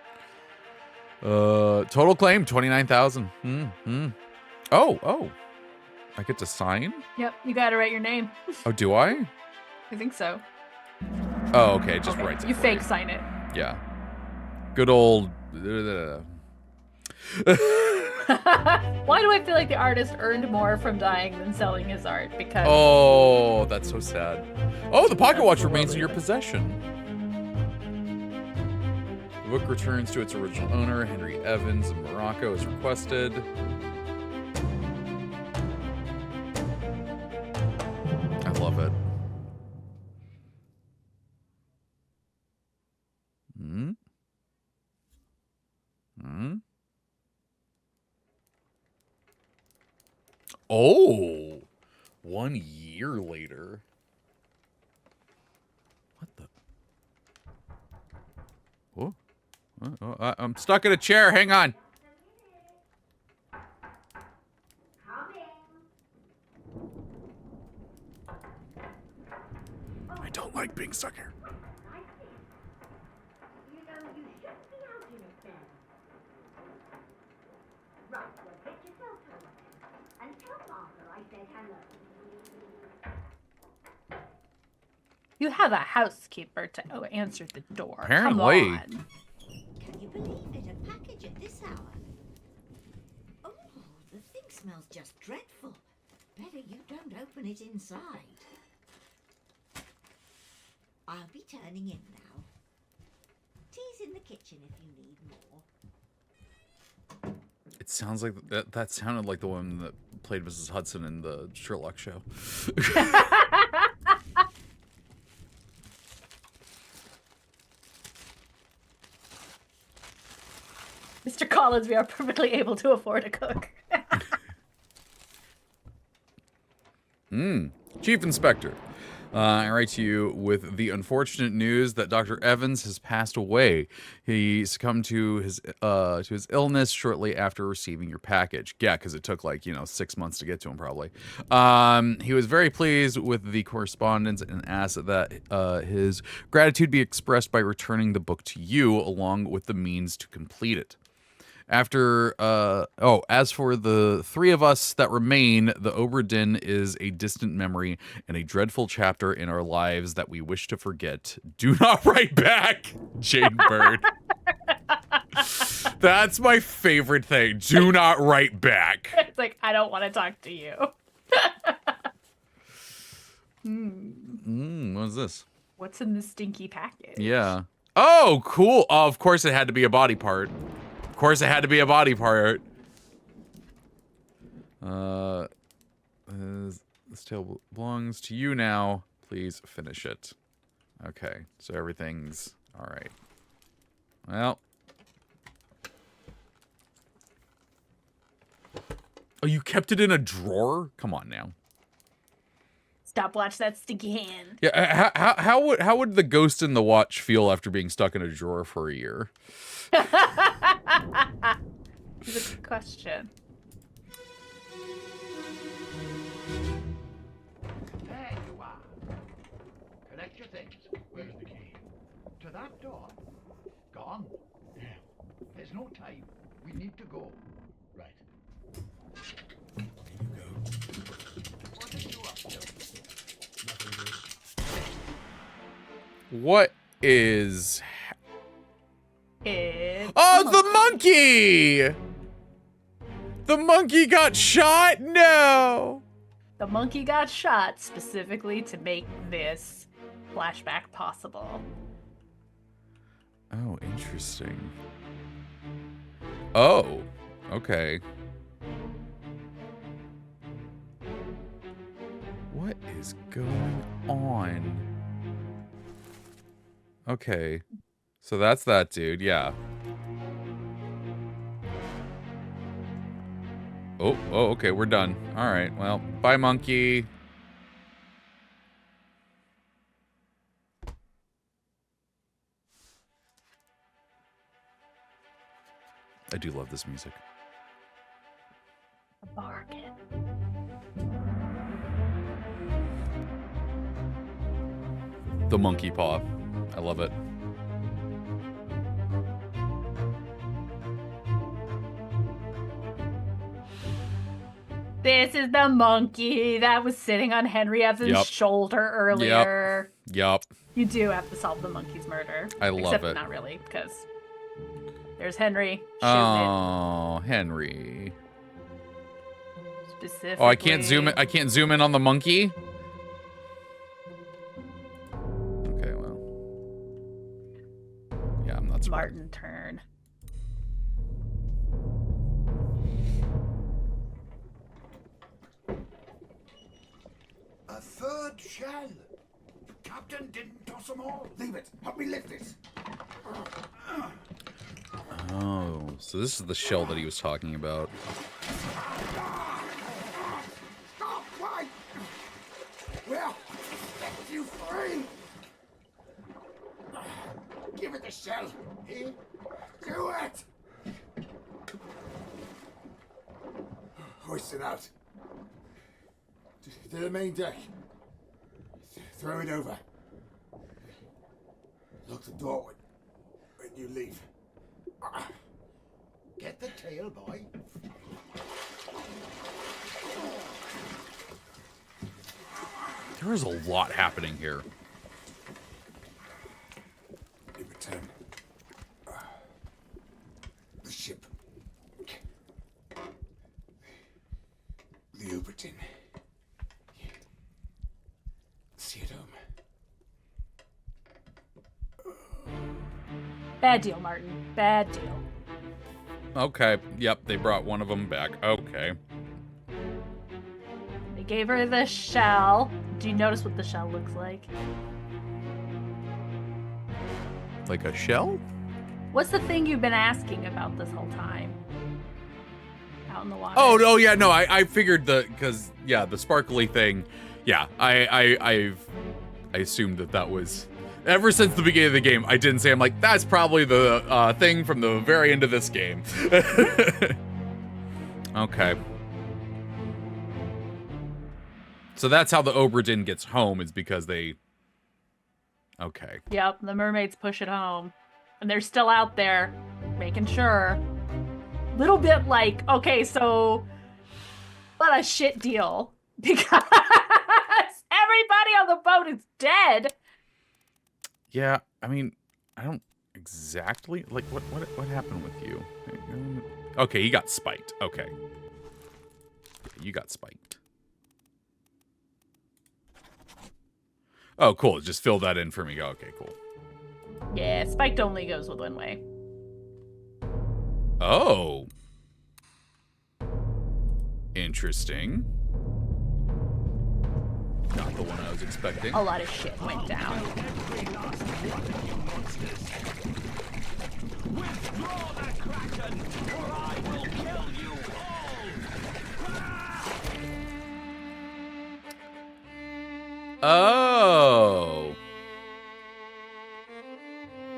Total claim 29,000. Oh. I get to sign? Yep, you gotta write your name. Oh, do I? I think so. Oh, okay. Just writes it. You fake sign it. Yeah. Good old. Why do I feel like the artist earned more from dying than selling his art? Because. Oh, that's so sad. Oh, the pocket watch remains in your possession. The book returns to its original owner, Henry Evans in Morocco, as requested. I love it. Oh, 1 year later. What the? Oh, I'm stuck in a chair. Hang on. I don't like being stuck here. You have a housekeeper to answer the door. Apparently. Come on. Can you believe it? A package at this hour. Oh, the thing smells just dreadful. Better you don't open it inside. I'll be turning in now. Tea's in the kitchen if you need more. It sounds like that sounded like the one that played Mrs. Hudson in the Sherlock show. Mr. Collins, we are perfectly able to afford a cook. Chief Inspector, I write to you with the unfortunate news that Dr. Evans has passed away. He succumbed to his illness shortly after receiving your package. Yeah, because it took 6 months to get to him, probably. He was very pleased with the correspondence and asked that his gratitude be expressed by returning the book to you, along with the means to complete it. As for the three of us that remain, the Obra Dinn is a distant memory and a dreadful chapter in our lives that we wish to forget. Do not write back, Jane Bird. That's my favorite thing. Do not write back. It's like, I don't want to talk to you. What's this? What's in the stinky package? Yeah. Oh, cool. Oh, of course it had to be a body part. Of course it had to be a body part. This tale belongs to you now. Please finish it. Okay, so everything's all right. Well. Oh, you kept it in a drawer? Come on now. Stopwatch that stinky hand. Yeah, how would the ghost in the watch feel after being stuck in a drawer for a year? It's a good question. There you are. Collect your things. Where's the key? To that door. Gone. There's no time. We need to go. Right. What is... It's Oh, the monkey! The monkey got shot? No! The monkey got shot specifically to make this flashback possible. Oh, interesting. Oh, okay. What is going on? Okay. So that's that dude, yeah. Oh, okay, we're done. All right, well, bye, monkey. I do love this music. A bargain. The monkey paw. I love it. This is the monkey that was sitting on Henry Evans' shoulder earlier. Yup. You do have to solve the monkey's murder. I love Except it. not really, because there's Henry. Oh, Henry. Specifically. Oh, I can't zoom in. I can't zoom in on the monkey. Okay, well. Yeah, I'm not smart. Martin turn. A third shell. The captain didn't toss them all. Leave it. Help me lift it. Oh, so this is the shell that he was talking about. Stop! Why? Well, set you free. Give it the shell. Here. Do it. Hoist it out. To the main deck. Throw it over. Lock the door when you leave. Get the tail, boy. There is a lot happening here. In return, the ship. The Obra Dinn. See it home. Bad deal, Martin. Bad deal. Okay. Yep, they brought one of them back. Okay. They gave her the shell. Do you notice what the shell looks like? Like a shell? What's the thing you've been asking about this whole time? Out in the water. Oh, no, yeah, no, I figured because, yeah, the sparkly thing, yeah, I assumed that was, ever since the beginning of the game, I didn't say, I'm like, that's probably the thing from the very end of this game. Okay. So that's how the Obra Dinn gets home, is because they, okay. Yep, the mermaids push it home. And they're still out there, making sure. Little bit like, okay, so what a shit deal. Because everybody on the boat is dead. Yeah, I mean, I don't exactly, like, what happened with you? Okay, you got spiked. Okay. You got spiked. Oh, cool. Just fill that in for me. Okay, cool. Yeah, spiked only goes with one way. Oh. Interesting. Not the one I was expecting. A lot of shit went down. Withdraw that kraken, or I will kill you all! Oh.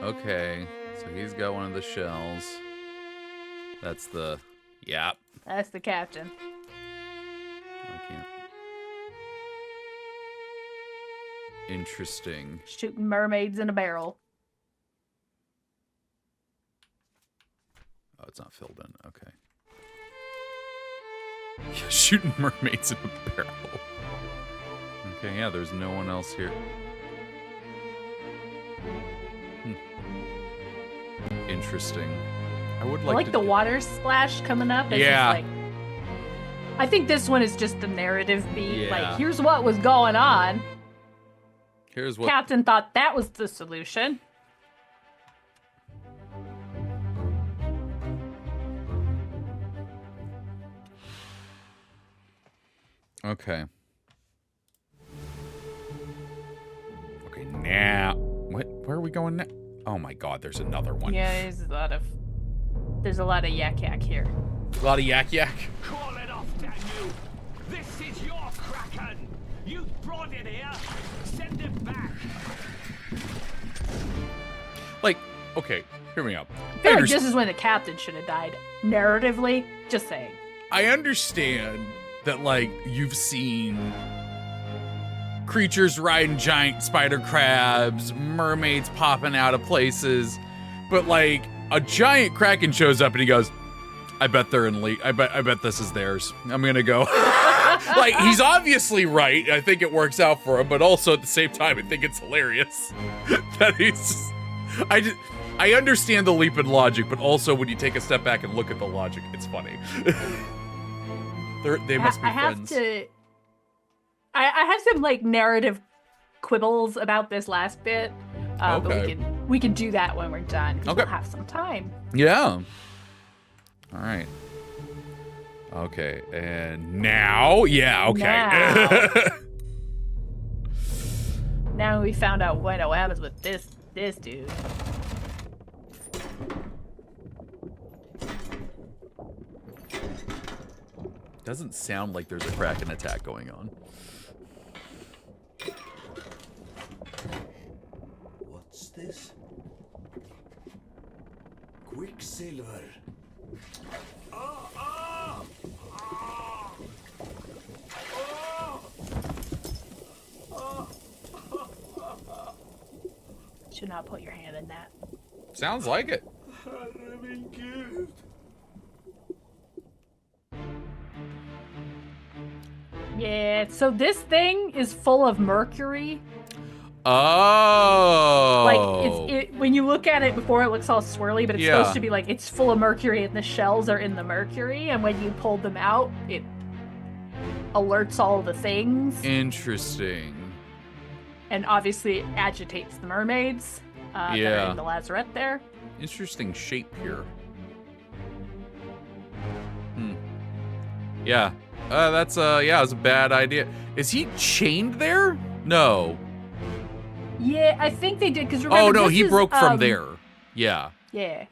Okay. So he's got one of the shells. That's the... Yeah. That's the captain. I can't. Interesting. Shooting mermaids in a barrel. Oh, it's not filled in. Okay. Yeah, shooting mermaids in a barrel. Okay, yeah, there's no one else here. interesting. I would I like like to the water splash coming up. It's Yeah. just like, I think this one is just the narrative beat. Yeah. Like, here's what was going on. Here's what Captain thought that was the solution. Okay. Okay, now where are we going now? Oh my god, there's another one. Yeah, there's a lot of yak yak here. A lot of yak yak. Call it off, damn you! This is your Kraken! You brought it here! Send it back! Like, okay, hear me out. I feel like this is when the captain should have died. Narratively, just saying. I understand that, like, you've seen creatures riding giant spider crabs, mermaids popping out of places, but like a giant kraken shows up and he goes, I bet they're in league. I bet this is theirs. I'm gonna go. Like, he's obviously right. I think it works out for him, but also at the same time, I think it's hilarious that he's. I understand the leap in logic, but also when you take a step back and look at the logic, it's funny. They must be friends. I have some like narrative quibbles about this last bit, Okay. but we can do that when we're done. 'Cause Okay. we'll have some time. Yeah. All right. Okay, and now, yeah, okay. Now we found out what happens with this dude. Doesn't sound like there's a Kraken attack going on. What's this? Quicksilver. Should not put your hand in that. Sounds like it. Yeah, so this thing is full of mercury. Oh. Like, when you look at it before, it looks all swirly, but it's Yeah. supposed to be like, it's full of mercury and the shells are in the mercury, and when you pull them out, it alerts all the things, Interesting. and obviously it agitates the mermaids that are Yeah. in the lazarette there. Interesting shape here. Yeah. That's yeah, it's a bad idea. Is he chained there? No. Yeah, I think they did, because remember, Oh no, this he is, broke from there. Yeah. Yeah.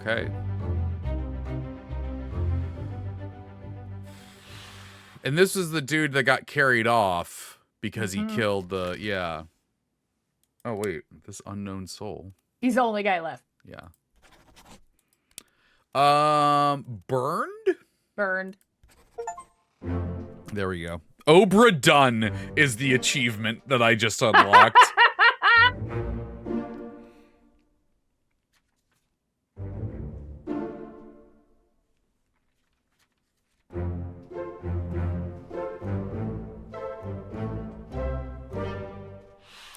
Okay. And this is the dude that got carried off because he killed the, yeah. Oh wait, this unknown soul. He's the only guy left. Yeah. Burned? Burned. There we go. Obra Dinn is the achievement that I just unlocked.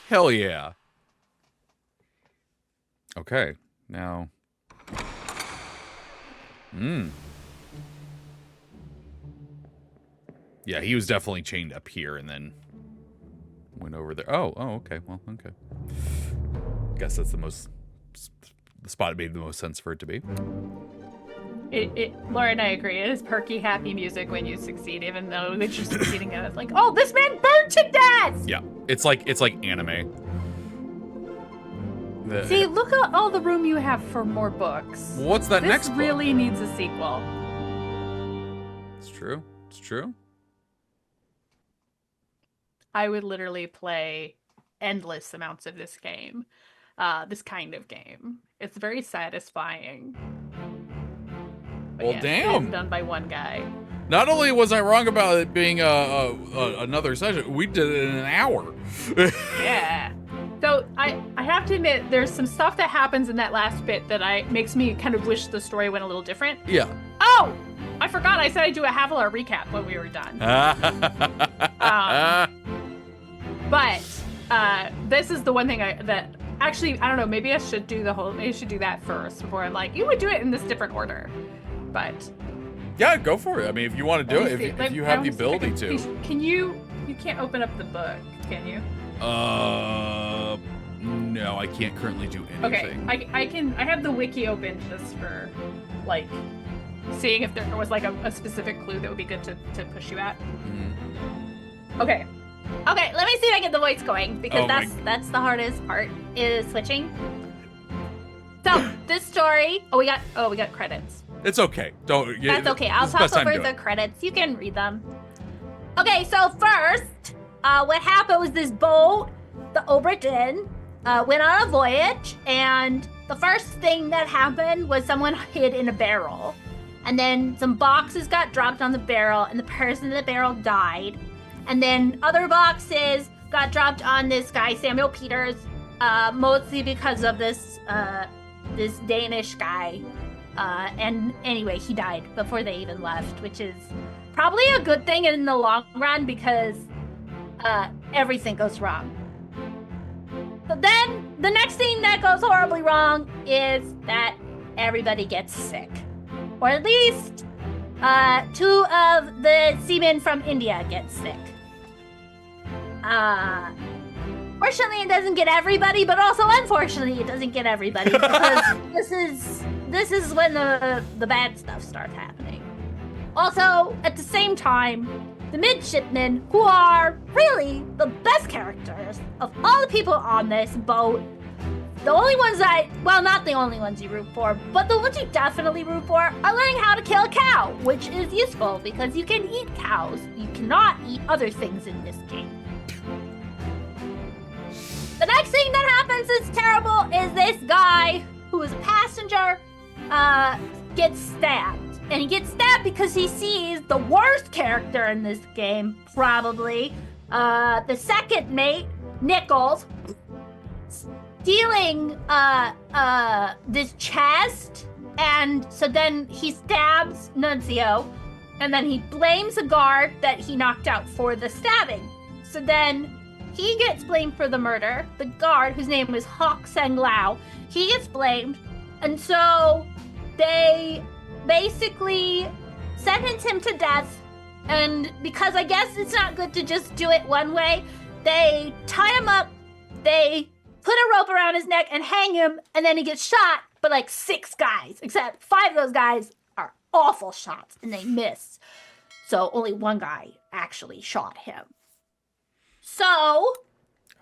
Hell yeah. Okay, now. Yeah, he was definitely chained up here and then went over there. Oh, okay. Well, okay. Guess that's the spot it made the most sense for it to be. Laura and I agree. It is perky, happy music when you succeed, even though that you're succeeding and it's like, oh, this man burned to death! Yeah, it's like anime. See, look at all the room you have for more books. What's that next This book? really needs a sequel. It's true. It's true. I would literally play endless amounts of this game. This kind of game. It's very satisfying. But Well, yeah, damn. it's done by one guy. Not only was I wrong about it being another session, we did it in an hour. Yeah. So I have to admit, there's some stuff that happens in that last bit that makes me kind of wish the story went a little different. Yeah. Oh, I forgot. I said I'd do a Havilar recap when we were done. But this is the one thing that actually, I don't know, maybe I should do that first before I'm like, you would do it in this different order. But Yeah, go for it. I mean, if you want to do it, if you have the ability to. Can you can't open up the book, can you? No, I can't currently do anything. Okay, I have the wiki open just for, like, seeing if there was, like, a specific clue that would be good to push you at. Mm-hmm. Okay, let me see if I get the voice going, because Oh that's the hardest part, is switching. So, this story, we got credits. It's okay. Don't. Yeah, That's okay. I'll this is the talk best time to over do the it. credits. You can read them. Okay, so first, what happened was this boat, the Obra Dinn, went on a voyage, and the first thing that happened was someone hid in a barrel. And then some boxes got dropped on the barrel, and the person in the barrel died. And then other boxes got dropped on this guy, Samuel Peters, mostly because of this Danish guy. And anyway, he died before they even left, which is probably a good thing in the long run because everything goes wrong. But then the next thing that goes horribly wrong is that everybody gets sick. Or at least 2 of the seamen from India get sick. Fortunately, it doesn't get everybody, but also unfortunately, it doesn't get everybody because this is when the bad stuff starts happening. Also, at the same time, the midshipmen, who are really the best characters of all the people on this boat, the only ones not the only ones you root for, but the ones you definitely root for are learning how to kill a cow, which is useful because you can eat cows. You cannot eat other things in this game. The next thing that happens is terrible is this guy, who is a passenger, gets stabbed. And he gets stabbed because he sees the worst character in this game, probably, the second mate, Nichols, stealing this chest. And so then he stabs Nunzio, and then he blames a guard that he knocked out for the stabbing. So then he gets blamed for the murder. The guard, whose name was Hawk Seng Lao, he gets blamed. And so they basically sentence him to death. And because I guess it's not good to just do it one way, they tie him up, they put a rope around his neck and hang him, and then he gets shot by like 6 guys, except 5 of those guys are awful shots and they miss. So only 1 guy actually shot him. So,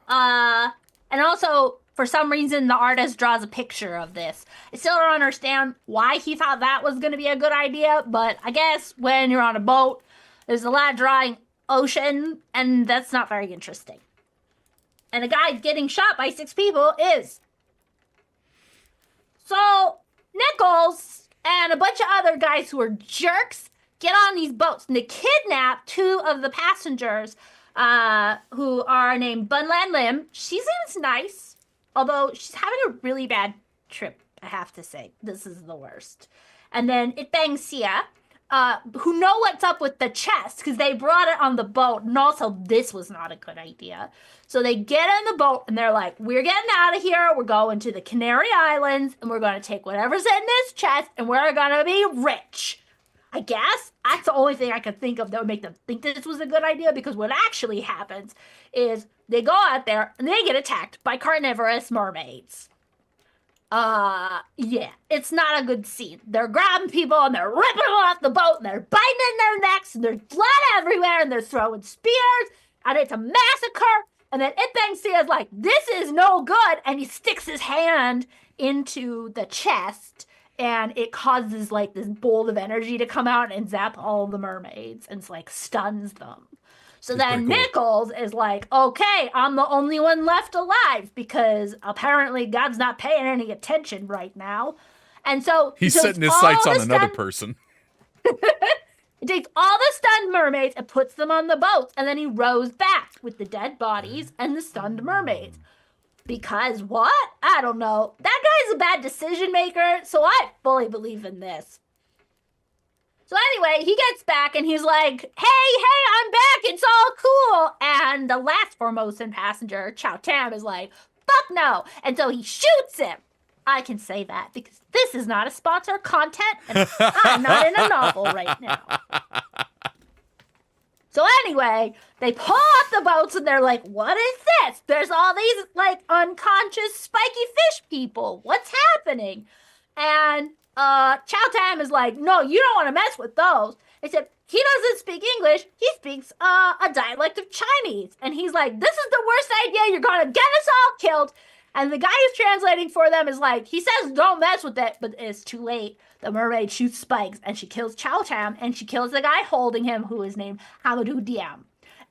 and also, for some reason, the artist draws a picture of this. I still don't understand why he thought that was going to be a good idea, but I guess when you're on a boat, there's a lot of drawing ocean, and that's not very interesting. And a guy getting shot by 6 people is. So, Nichols and a bunch of other guys who are jerks get on these boats, and they kidnap 2 of the passengers, who are named Bunlan Lim. She seems nice, although she's having a really bad trip, I have to say. This is the worst. And then Itbang Sia, who know what's up with the chest, because they brought it on the boat, and also this was not a good idea. So they get on the boat, and they're like, we're getting out of here, we're going to the Canary Islands, and we're going to take whatever's in this chest, and we're going to be rich. I guess that's the only thing I could think of that would make them think this was a good idea, because what actually happens is they go out there and they get attacked by carnivorous mermaids. Yeah, it's not a good scene. They're grabbing people and they're ripping them off the boat and they're biting in their necks and there's blood everywhere and they're throwing spears and it's a massacre. And then Itbang Sia's like, this is no good, and he sticks his hand into the chest. And it causes, like, this bolt of energy to come out and zap all the mermaids and, like, stuns them. So That's then pretty cool. Nichols is like, okay, I'm the only one left alive because apparently God's not paying any attention right now. And so He's he takes setting his all sights the on another stunned- person. He takes all the stunned mermaids and puts them on the boats. And then he rows back with the dead bodies and the stunned mermaids. Because what? I don't know. That guy's a bad decision maker, so I fully believe in this. So anyway, he gets back and he's like, hey, I'm back. It's all cool. And the last Formosan passenger, Chow Tam, is like, fuck no. And so he shoots him. I can say that because this is not a sponsored content and I'm not in a novel right now. So anyway, they pull off the boats and they're like, what is this? There's all these like unconscious spiky fish people. What's happening? And Chow Tam is like, no, you don't want to mess with those. Except he doesn't speak English. He speaks a dialect of Chinese. And he's like, this is the worst idea. You're going to get us all killed. And the guy who's translating for them is like, he says don't mess with it, but it's too late. The mermaid shoots spikes and she kills Chow Tam and she kills the guy holding him who is named Hamadou Diam.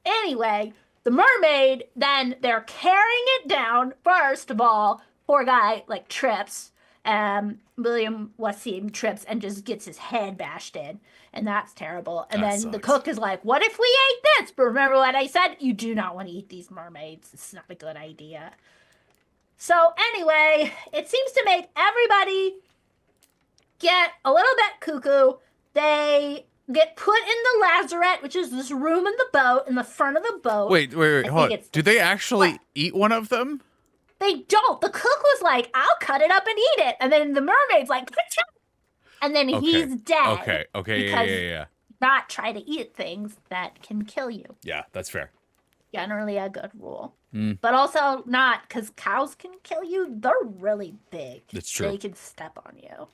Anyway, the mermaid, then they're carrying it down. First of all, poor guy like trips. William Wasim trips and just gets his head bashed in. And that's terrible. And then the cook is like, what if we ate this? But remember what I said? You do not want to eat these mermaids. It's not a good idea. So anyway, it seems to make everybody get a little bit cuckoo. They get put in the lazarette, which is this room in the boat, in the front of the boat. Wait, hold on. Do they actually eat one of them? They don't. The cook was like, I'll cut it up and eat it. And then the mermaid's like, and then he's dead. Okay, yeah. Not try to eat things that can kill you. Yeah, that's fair. Generally a good rule. But also not, because cows can kill you. They're really big. That's true. They can step on you.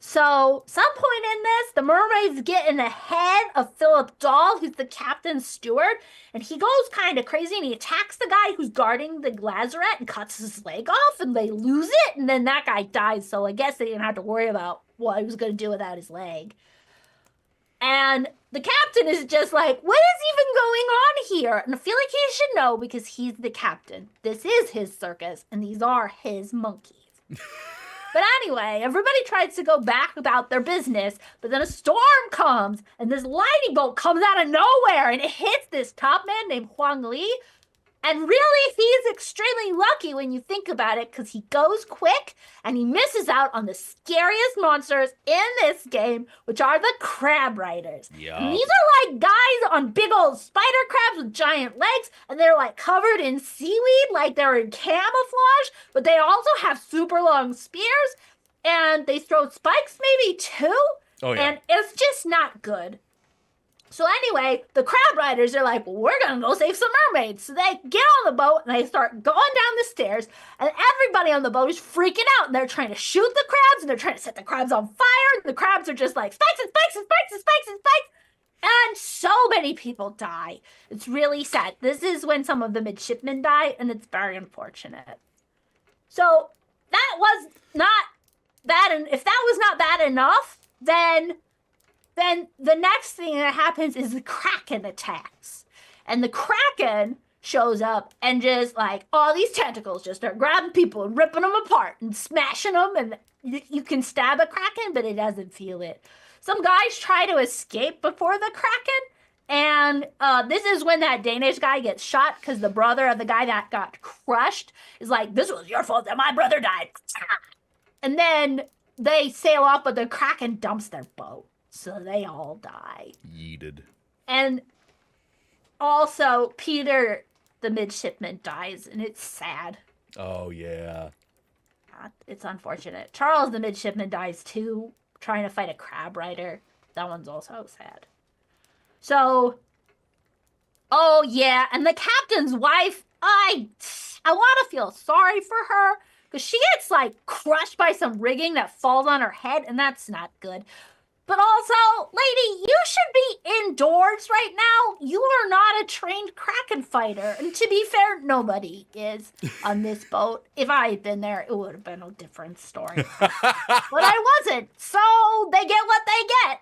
So, some point in this, the mermaids get in the head of Philip Dahl, who's the captain's steward, and he goes kind of crazy, and he attacks the guy who's guarding the lazarette and cuts his leg off, and they lose it, and then that guy dies, so I guess they didn't have to worry about what he was going to do without his leg. And the captain is just like, what is even going on here? And I feel like he should know because he's the captain. This is his circus, and these are his monkeys. But anyway, everybody tries to go back about their business, but then a storm comes, and this lightning bolt comes out of nowhere, and it hits this top man named Huang Li. And really, he's extremely lucky when you think about it, because he goes quick, and he misses out on the scariest monsters in this game, which are the crab riders. Yep. And these are like guys on big old spider crabs with giant legs, and they're like covered in seaweed, like they're in camouflage, but they also have super long spears, and they throw spikes maybe too. Oh, yeah. And it's just not good. So anyway, the crab riders are like, well, we're going to go save some mermaids. So they get on the boat and they start going down the stairs. And everybody on the boat is freaking out. And they're trying to shoot the crabs and they're trying to set the crabs on fire. And the crabs are just like spikes and spikes and spikes and spikes and spikes. And so many people die. It's really sad. This is when some of the midshipmen die, and it's very unfortunate. So that was not bad. And if that was not bad enough, then the next thing that happens is the Kraken attacks. And the Kraken shows up and just like all these tentacles just start grabbing people and ripping them apart and smashing them. And you can stab a Kraken, but it doesn't feel it. Some guys try to escape before the Kraken. And this is when that Danish guy gets shot because the brother of the guy that got crushed is like, this was your fault that my brother died. And then they sail off, but the Kraken dumps their boat. So they all die. Yeeted. And also, Peter, the midshipman, dies, and it's sad. Oh, yeah. It's unfortunate. Charles, the midshipman, dies too, trying to fight a crab rider. That one's also sad. So, oh, yeah, and the captain's wife, I want to feel sorry for her, because she gets, like, crushed by some rigging that falls on her head, and that's not good. But also, lady, you should be indoors right now. You are not a trained Kraken fighter. And to be fair, nobody is on this boat. If I had been there, it would have been a different story. But I wasn't. So they get what they get.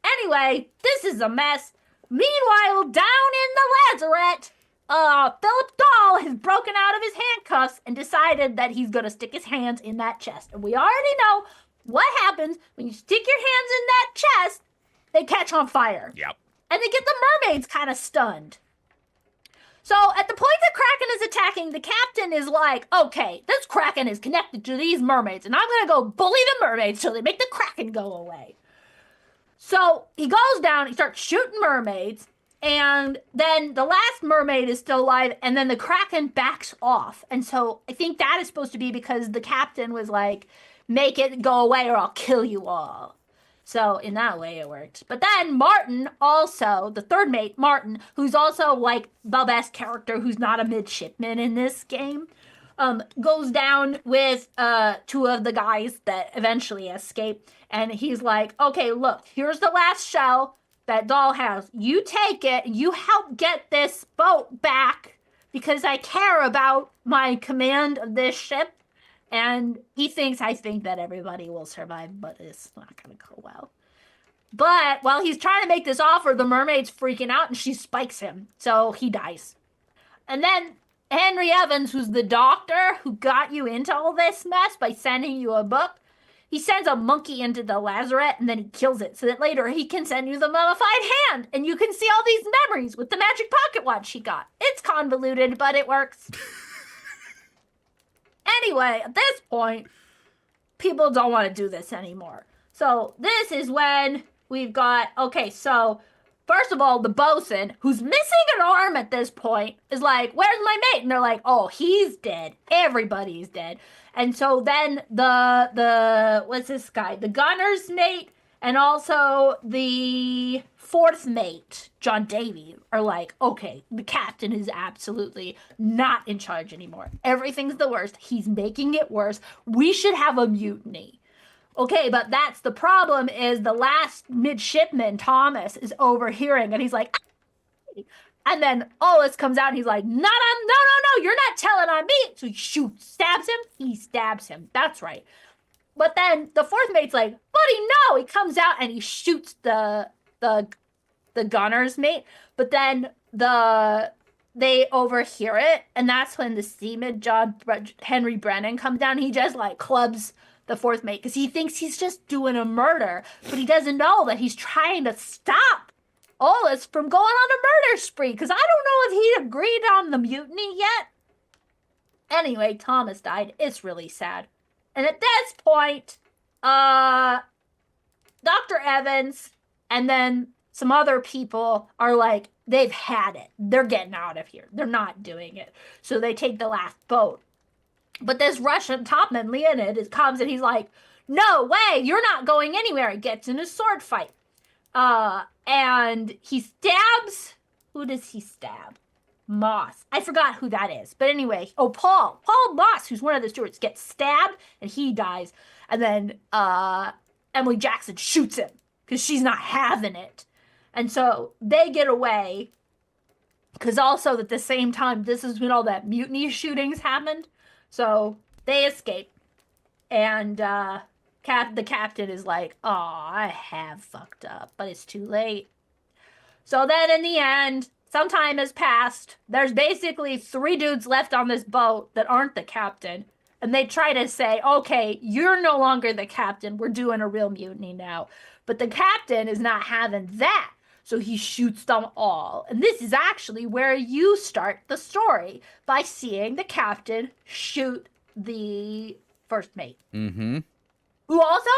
Anyway, this is a mess. Meanwhile, down in the lazarette, Philip Dahl has broken out of his handcuffs and decided that he's going to stick his hands in that chest. And we already know what happens when you stick your hands in that chest. They catch on fire. Yep. And they get the mermaids kind of stunned. So at the point the Kraken is attacking, the captain is like, okay, this Kraken is connected to these mermaids, and I'm going to go bully the mermaids till they make the Kraken go away. So he goes down, he starts shooting mermaids, and then the last mermaid is still alive, and then the Kraken backs off. And so I think that is supposed to be because the captain was like, make it go away or I'll kill you all. So in that way it worked. But then Martin also, the third mate, Martin, who's also like the best character who's not a midshipman in this game, goes down with two of the guys that eventually escape. And he's like, okay, look, here's the last shell that Doll has. You take it, you help get this boat back because I care about my command of this ship. And he thinks, I think that everybody will survive, but it's not going to go well. But while he's trying to make this offer, the mermaid's freaking out and she spikes him. So he dies. And then Henry Evans, who's the doctor who got you into all this mess by sending you a book, he sends a monkey into the lazaret and then he kills it so that later he can send you the mummified hand and you can see all these memories with the magic pocket watch he got. It's convoluted, but it works. Anyway, at this point, people don't want to do this anymore. So this is when we've got, okay, so first of all, the bosun, who's missing an arm at this point, is like, where's my mate? And they're like, oh, he's dead. Everybody's dead. And so then the what's this guy? The gunner's mate and also the fourth mate, John Davy, are like, okay, the captain is absolutely not in charge anymore. Everything's the worst. He's making it worse. We should have a mutiny. Okay, but that's the problem is the last midshipman, Thomas, is overhearing and he's like, ah! And then Ollis comes out and he's like, no, you're not telling on me. So he shoots, stabs him, he stabs him. That's right. But then the fourth mate's like, buddy, no. He comes out and he shoots the gunner's mate. But then they overhear it. And that's when the seaman, Henry Brennan, comes down. He just like clubs the fourth mate because he thinks he's just doing a murder. But he doesn't know that he's trying to stop Ollis from going on a murder spree. Because I don't know if he'd agreed on the mutiny yet. Anyway, Thomas died. It's really sad. And at this point, Dr. Evans and then some other people are like, they've had it. They're getting out of here. They're not doing it. So they take the last boat. But this Russian topman, Leonid, comes and he's like, no way, you're not going anywhere. He gets in a sword fight. And he stabs, who does he stab? Moss. I forgot who that is. But anyway, Paul Moss, who's one of the stewards, gets stabbed and he dies. And then Emily Jackson shoots him because she's not having it. And so they get away because also at the same time, this is when all that mutiny shootings happened. So they escape. And the captain is like, oh, I have fucked up, but it's too late. So then in the end, some time has passed. There's basically 3 dudes left on this boat that aren't the captain. And they try to say, okay, you're no longer the captain. We're doing a real mutiny now. But the captain is not having that. So he shoots them all. And this is actually where you start the story by seeing the captain shoot the first mate. Mm-hmm. Who also,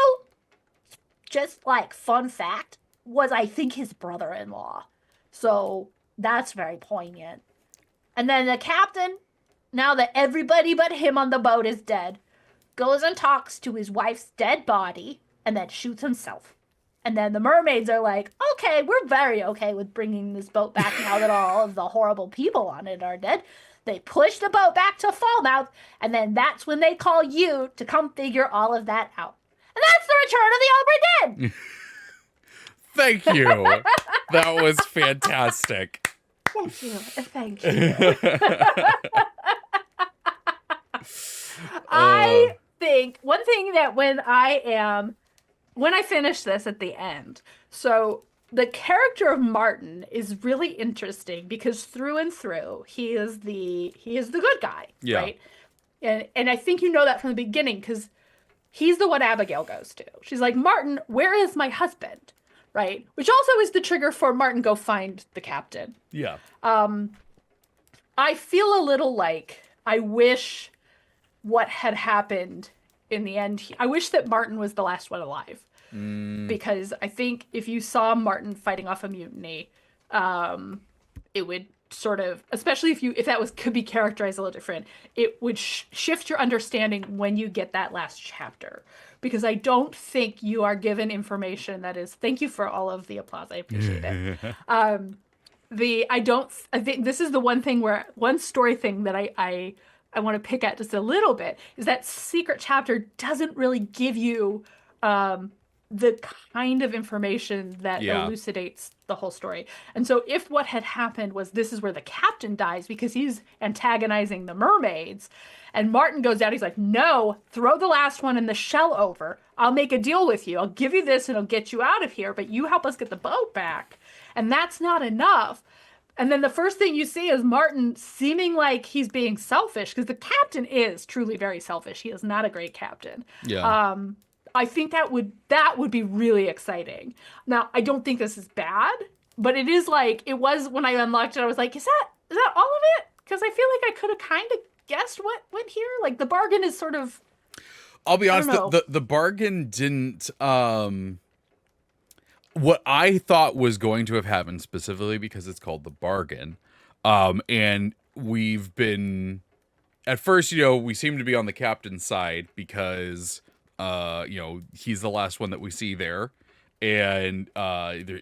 just like fun fact, was I think his brother-in-law. So that's very poignant. And then the captain, now that everybody but him on the boat is dead, goes and talks to his wife's dead body and then shoots himself. And then the mermaids are like, okay, we're very okay with bringing this boat back now that all of the horrible people on it are dead. They push the boat back to Falmouth, and then that's when they call you to come figure all of that out. And that's the return of the Obra Dinn. Thank you. That was fantastic. Thank you. Thank you. I think one thing that when I finish this at the end, so the character of Martin is really interesting because through and through, he is the good guy, yeah. Right? And I think you know that from the beginning because he's the one Abigail goes to. She's like, Martin, where is my husband? Right? Which also is the trigger for Martin go find the captain. Yeah. I feel a little like I wish what had happened in the end. I wish that Martin was the last one alive. Because I think if you saw Martin fighting off a mutiny, it would sort of, especially if that could be characterized a little different, it would shift your understanding when you get that last chapter. Because I don't think you are given information that is, thank you for all of the applause, I appreciate it. I think this is the one story thing that I want to pick at just a little bit, is that secret chapter doesn't really give you the kind of information that elucidates the whole story. And so if what had happened was this is where the captain dies because he's antagonizing the mermaids, and Martin goes out, he's like, no, throw the last one in the shell over. I'll make a deal with you. I'll give you this and I'll get you out of here, but you help us get the boat back. And that's not enough. And then the first thing you see is Martin seeming like he's being selfish, because the captain is truly very selfish. He is not a great captain. Yeah. I think that would be really exciting. Now, I don't think this is bad, but it is like, it was when I unlocked it, I was like, is that all of it? Because I feel like I could have kind of guessed what went here. Like, the bargain is sort of, I'll be honest, the bargain didn't, what I thought was going to have happened, specifically because it's called the bargain, and we've been, at first, we seem to be on the captain's side because, he's the last one that we see there, and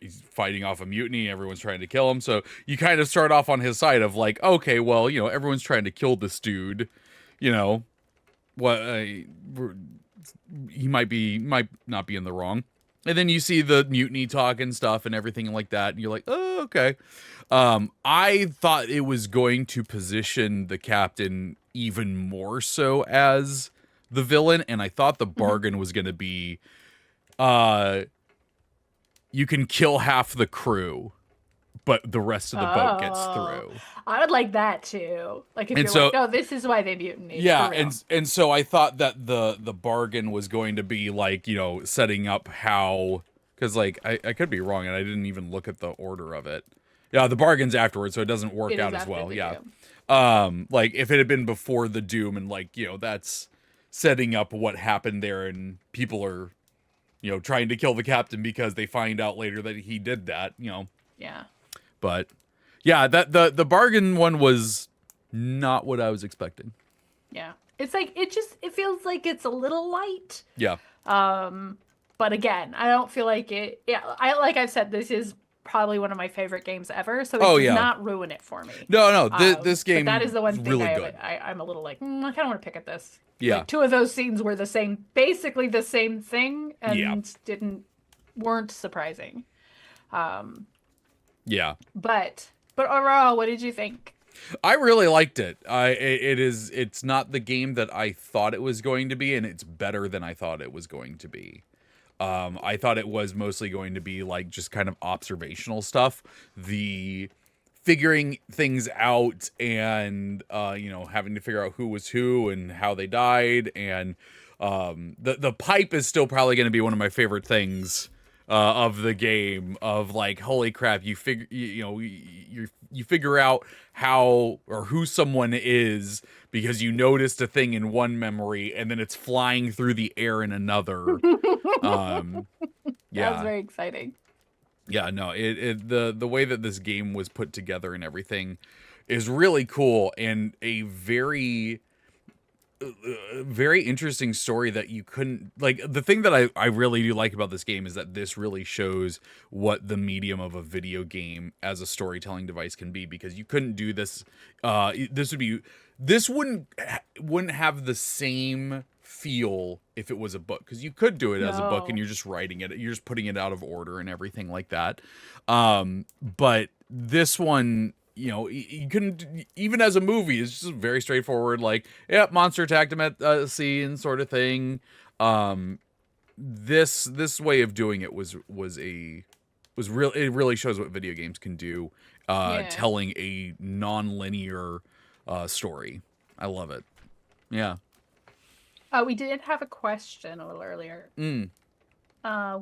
he's fighting off a mutiny, everyone's trying to kill him, so you kind of start off on his side of like, okay, well, everyone's trying to kill this dude, he might not be in the wrong. And then you see the mutiny talk and stuff and everything like that, and you're like, oh, okay. I thought it was going to position the captain even more so as the villain, and I thought the bargain was going to be, you can kill half the crew, but the rest of the boat gets through. I would like that too. Like, if like, no, this is why they mutiny. Yeah, and so I thought that the bargain was going to be like, setting up how, because like I could be wrong and I didn't even look at the order of it. Yeah, the bargain's afterwards, so it doesn't work out as well. Yeah. Like if it had been before the doom, and like, that's setting up what happened there, and people are, trying to kill the captain because they find out later that he did that, Yeah. But yeah, that the bargain one was not what I was expecting. Yeah. It's like, it feels like it's a little light. Yeah. But again, I don't feel like it. Yeah. Like I've said, this is probably one of my favorite games ever. So it does not ruin it for me. No. This game, that is the one thing really good. I'm a little like, I kind of want to pick at this. Yeah. Like, two of those scenes were basically the same thing, and weren't surprising. Yeah. But overall, what did you think? I really liked it. It's not the game that I thought it was going to be, and it's better than I thought it was going to be. I thought it was mostly going to be like just kind of observational stuff. The figuring things out and, having to figure out who was who and how they died. And the pipe is still probably going to be one of my favorite things of the game, of like, holy crap, you figure out how or who someone is because you noticed a thing in one memory and then it's flying through the air in another. That was very exciting. Yeah, no, the way that this game was put together and everything is really cool, and a very interesting story that you couldn't, like, the thing that I really do like about this game is that this really shows what the medium of a video game as a storytelling device can be, because you couldn't do this, this wouldn't have the same feel if it was a book, because you could do it as a book and you're just writing it, you're just putting it out of order and everything like that, but this one, you couldn't, even as a movie, it's just very straightforward, like, monster attacked him at sea and sort of thing. This way of doing it was real. It really shows what video games can do, telling a non-linear story. I love it. Yeah. We did have a question a little earlier,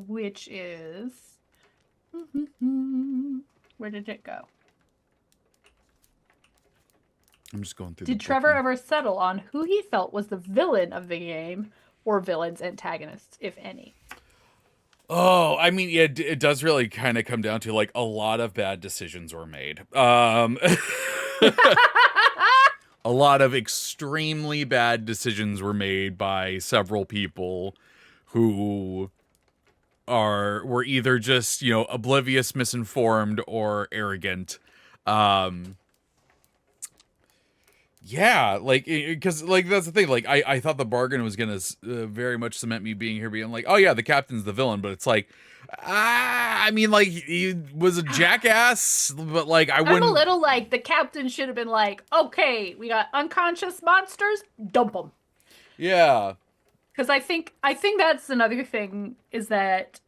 which is, where did it go? I'm just going through. Did Treavor ever settle on who he felt was the villain of the game, or villain's antagonists, if any? Oh, I mean, yeah, it does really kind of come down to like a lot of bad decisions were made. A lot of extremely bad decisions were made by several people who were either just, oblivious, misinformed, or arrogant. Yeah, like, because, like, that's the thing. Like, I thought the bargain was going to very much cement me being here, being like, oh, yeah, the captain's the villain. But it's like, I mean, like, he was a jackass, but, like, I wouldn't. I'm a little like, the captain should have been like, okay, we got unconscious monsters, dump them. Yeah. Because I think that's another thing, is that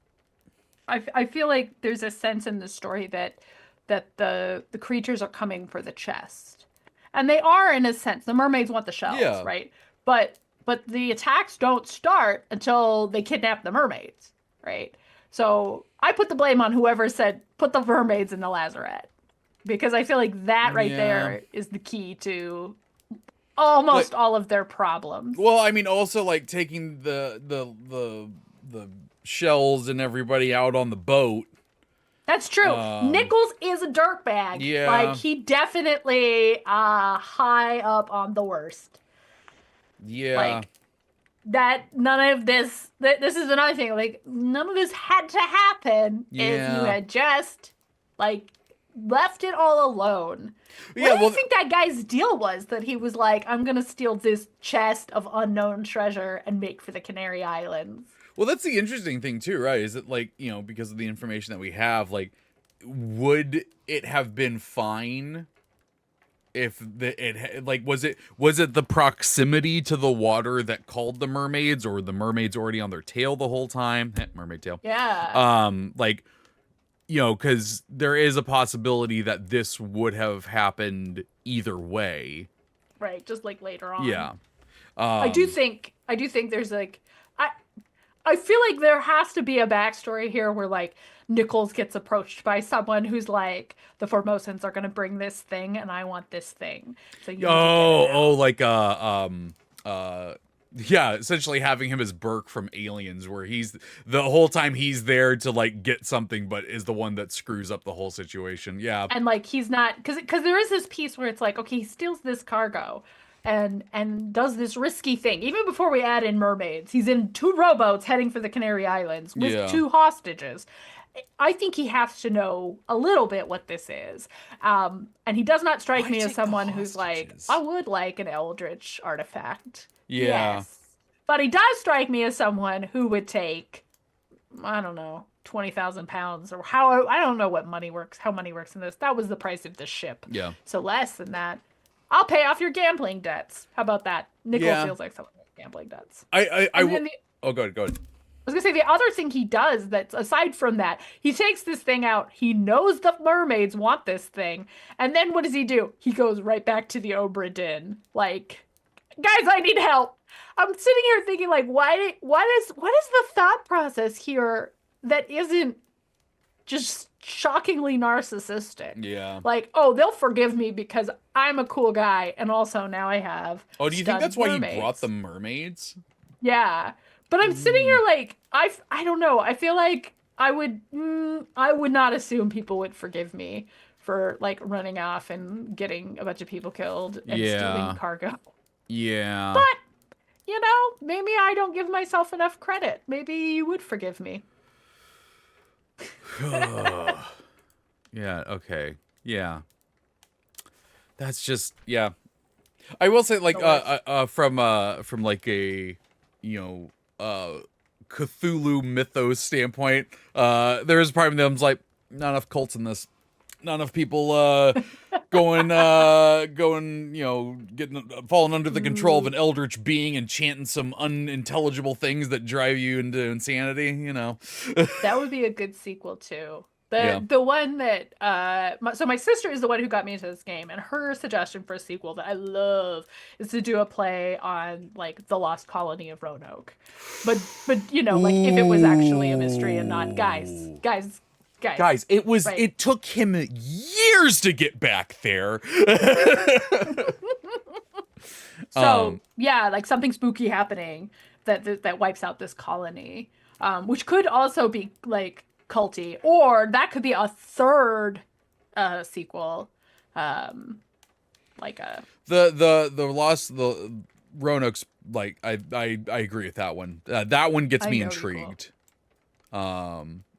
I feel like there's a sense in the story that the creatures are coming for the chest. And they are, in a sense. The mermaids want the shells, right? But the attacks don't start until they kidnap the mermaids, right? So I put the blame on whoever said, put the mermaids in the lazarette. Because I feel like that right there is the key to almost all of their problems. Well, I mean, also, like, taking the shells and everybody out on the boat. That's true. Nichols is a dirtbag. Yeah. Like, he definitely high up on the worst. Yeah. Like, that none of this, this is another thing, like, none of this had to happen if you had just, like, left it all alone. What do you think that guy's deal was, that he was like, I'm gonna steal this chest of unknown treasure and make for the Canary Islands? Well, that's the interesting thing too, right? Is it like, because of the information that we have, like, would it have been fine if was it the proximity to the water that called the mermaids, or the mermaids already on their tail the whole time? Mermaid tail. Yeah. Like, because there is a possibility that this would have happened either way. Right, just like later on. Yeah. I do think there's like, I feel like there has to be a backstory here where, like, Nichols gets approached by someone who's like, the Formosans are going to bring this thing and I want this thing. So you yeah, essentially having him as Burke from Aliens, where he's the whole time he's there to, like, get something, but is the one that screws up the whole situation. Yeah. And, like, he's not, because there is this piece where it's like, okay, he steals this cargo and does this risky thing. Even before we add in mermaids, he's in 2 rowboats heading for the Canary Islands with 2 hostages. I think he has to know a little bit what this is. And he does not strike me as someone who's like, I would like an eldritch artifact. Yeah. Yes. But he does strike me as someone who would take, I don't know, 20,000 pounds, or I don't know how money works in this. That was the price of the ship. Yeah. So less than that. I'll pay off your gambling debts. How about that? Nichols feels like someone with gambling debts. Go ahead. I was gonna say, the other thing he does, that's aside from that, he takes this thing out. He knows the mermaids want this thing, and then what does he do? He goes right back to the Obra Dinn. Like, guys, I need help. I'm sitting here thinking, like, what is the thought process here that isn't just shockingly narcissistic? Yeah. Like, oh, they'll forgive me because I'm a cool guy, and also now I have. Oh, do you think that's why mermaids. he brought the mermaids? Yeah. But I'm sitting here like, I don't know. I feel like I would not assume people would forgive me for, like, running off and getting a bunch of people killed and stealing cargo. Yeah. But, maybe I don't give myself enough credit. Maybe you would forgive me. Yeah, okay. Yeah. That's just, yeah. I will say, like, from like a, Cthulhu mythos standpoint, there's part of them that's like, not enough cults in this. Not enough people falling under the control of an eldritch being and chanting some unintelligible things that drive you into insanity, That would be a good sequel too. The one that my sister is the one who got me into this game, and her suggestion for a sequel that I love is to do a play on, like, the lost colony of Roanoke, but like, if it was actually a mystery and not guys. It took him years to get back there. So like something spooky happening that wipes out this colony. which could also be like culty, or that could be a third sequel, like a the Roanoke's, like I agree with that one. That one gets me intrigued.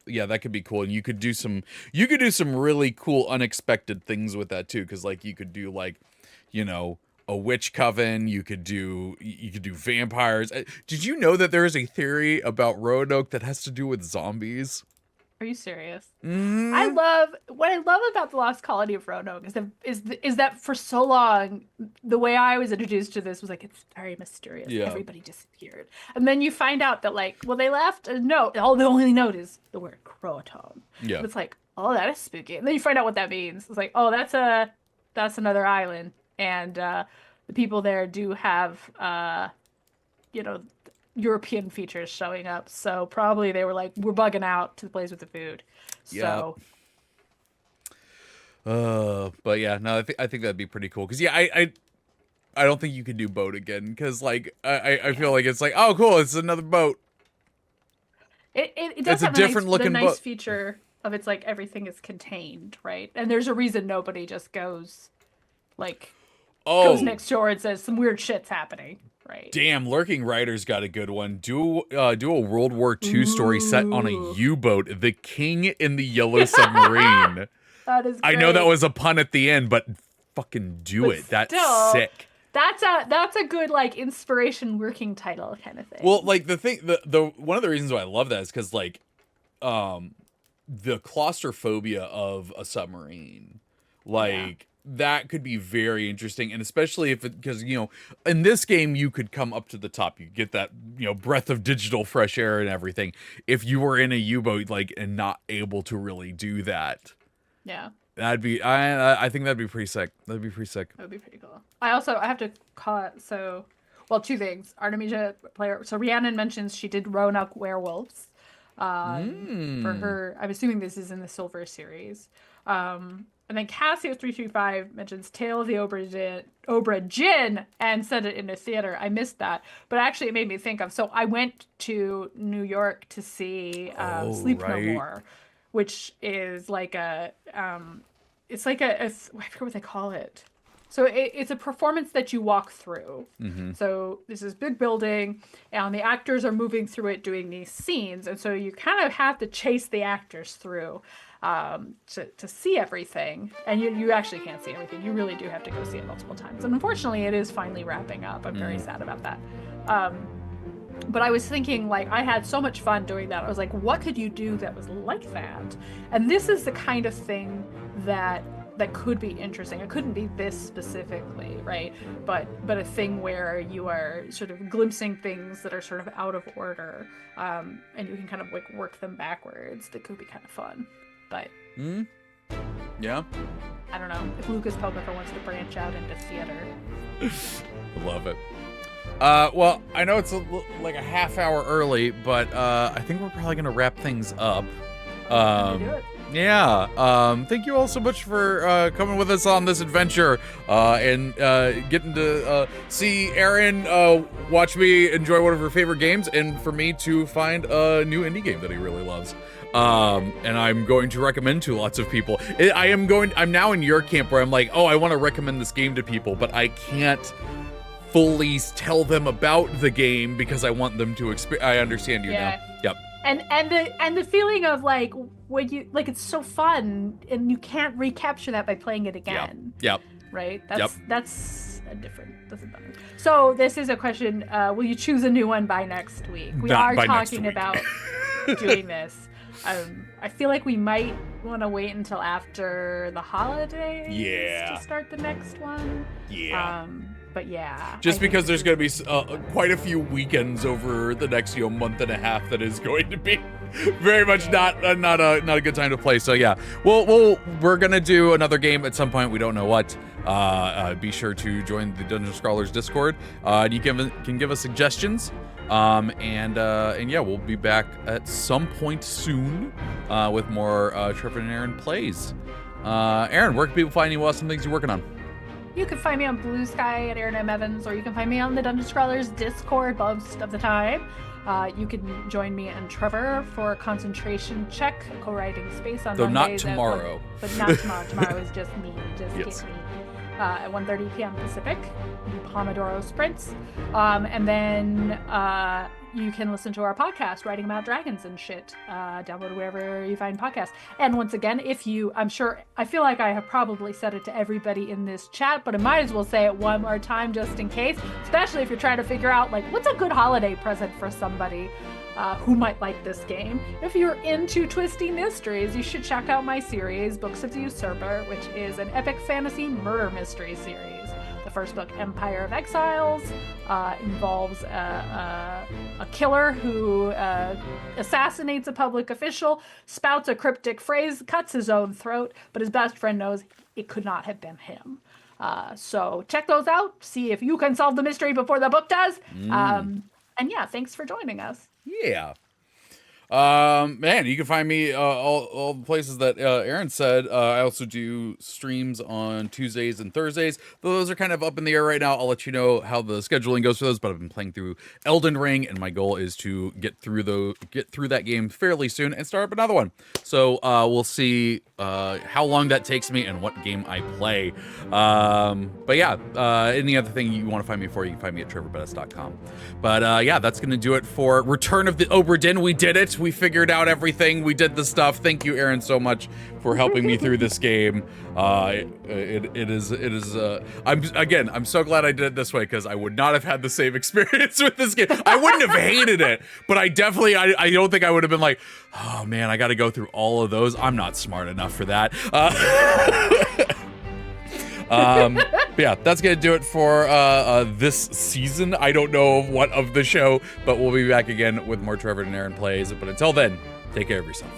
Yeah, that could be cool, and you could do some really cool unexpected things with that too, because like you could do like, you know, a witch coven. You could do vampires. Did you know that there is a theory about Roanoke that has to do with zombies? Are you serious? Mm. What I love about the Lost Colony of Roanoke is that for so long the way I was introduced to this was like, it's very mysterious. Yeah. Everybody disappeared, and then you find out that like, well, they left a note. All the only note is the word Croatan. Yeah. And it's like, oh, that is spooky. And then you find out what that means. It's like, oh, that's another island, and the people there do have you know, European features showing up, so probably they were like, we're bugging out to the place with the food. So but yeah, no, I think that'd be pretty cool, because yeah, I don't think you could do boat again, because like I feel like it's like, oh cool, it's another boat. It does It's a have different the looking nice boat. feature of it's like everything is contained, right? And there's a reason nobody just goes next door and says some weird shit's happening. Right. Damn, Lurking Rider's got a good one. Do a World War II story set on a U-boat, The King in the Yellow Submarine. That is great. I know that was a pun at the end, but fucking do it. That's sick. That's a good like inspiration working title kind of thing. Well, like the one of the reasons why I love that is because like the claustrophobia of a submarine, like that could be very interesting, and especially if because you know, in this game you could come up to the top, you get that, you know, breath of digital fresh air and everything. If you were in a U-boat like and not able to really do that, that'd be I think that'd be pretty sick. That'd be pretty sick. That would be pretty cool. I have to call it two things. Artemisia player. So Rhiannon mentions she did Roanoke Werewolves. For her, I'm assuming this is in the Silver series. And then Cassio335 mentions Tale of the Obra Dinn and said it in a theater. I missed that. But actually it made me think of, so I went to New York to see Sleep No More, which is like it's like I forget what they call it. So it's a performance that you walk through. Mm-hmm. So this is big building, and the actors are moving through it doing these scenes. And so you kind of have to chase the actors through to see everything. And you actually can't see everything. You really do have to go see it multiple times. And unfortunately, it is finally wrapping up. I'm very sad about that. But I was thinking, like, I had so much fun doing that. I was like, what could you do that was like that? And this is the kind of thing that could be interesting. It couldn't be this specifically, right? But a thing where you are sort of glimpsing things that are sort of out of order, and you can kind of like work them backwards. That could be kind of fun. But yeah, I don't know if Lucas Pelmifer wants to branch out into theater. I love it. Well, I know it's like a half hour early, but I think we're probably gonna wrap things up. Do it. Yeah. Thank you all so much for coming with us on this adventure and getting to see Erin watch me enjoy one of her favorite games, and for me to find a new indie game that he really loves. And I'm going to recommend to lots of people. I'm now in your camp where I'm like, oh, I want to recommend this game to people, but I can't fully tell them about the game because I want them to experience. I understand you now. Yep. And the feeling of like when you like, it's so fun and you can't recapture that by playing it again. Yep. Right. That's a different. Doesn't matter. So this is a question. Will you choose a new one by next week? We are talking about doing this. I feel like we might want to wait until after the holidays to start the next one. Yeah. But yeah. Just because there's going to be quite a few weekends over the next month and a half that is going to be very much not a good time to play. So yeah, we're going to do another game at some point. We don't know what. Be sure to join the Dungeon Scholars Discord. You can give us suggestions. And yeah, we'll be back at some point soon with more Treavor and Erin plays. Erin, where can people find you? Some things you're working on? You can find me on Blue Sky at Erin M. Evans, or you can find me on the Dungeon Scholars Discord most of the time. You can join me and Treavor for Concentration Check, co-writing space on Though not Mondays. tomorrow. But not tomorrow. Tomorrow is just me. Just Yes. get me. At 1:30 p.m. Pacific, Pomodoro Sprints. And then you can listen to our podcast, Writing About Dragons and shit. Download wherever you find podcasts. And once again, I feel like I have probably said it to everybody in this chat, but I might as well say it one more time just in case, especially if you're trying to figure out, like, what's a good holiday present for somebody who might like this game. If you're into twisty mysteries, you should check out my series, Books of the Usurper, which is an epic fantasy murder mystery series. The first book, Empire of Exiles, involves a killer who assassinates a public official, spouts a cryptic phrase, cuts his own throat, but his best friend knows it could not have been him. So check those out, see if you can solve the mystery before the book does. And yeah, thanks for joining us. Yeah. Man, you can find me all the places that Erin said. I also do streams on Tuesdays and Thursdays. Those are kind of up in the air right now. I'll let you know how the scheduling goes for those, but I've been playing through Elden Ring, and my goal is to get through that game fairly soon and start up another one. So we'll see how long that takes me and what game I play. But yeah, any other thing you want to find me for, you can find me at trevorbettis.com. But yeah, that's going to do it for Return of the Obra Dinn. We did it. We figured out everything. We did the stuff. Thank you, Erin, so much for helping me through this game. It is. I'm so glad I did it this way, because I would not have had the same experience with this game. I wouldn't have hated it, but I definitely, I don't think I would have been like, oh man, I got to go through all of those. I'm not smart enough for that. But yeah, that's gonna do it for this season. I don't know what of the show, but we'll be back again with more Treavor and Erin plays. But until then, take care of yourself.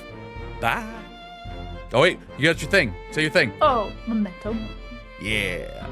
Bye. Oh wait, you got your thing. Say your thing. Oh, memento. Yeah.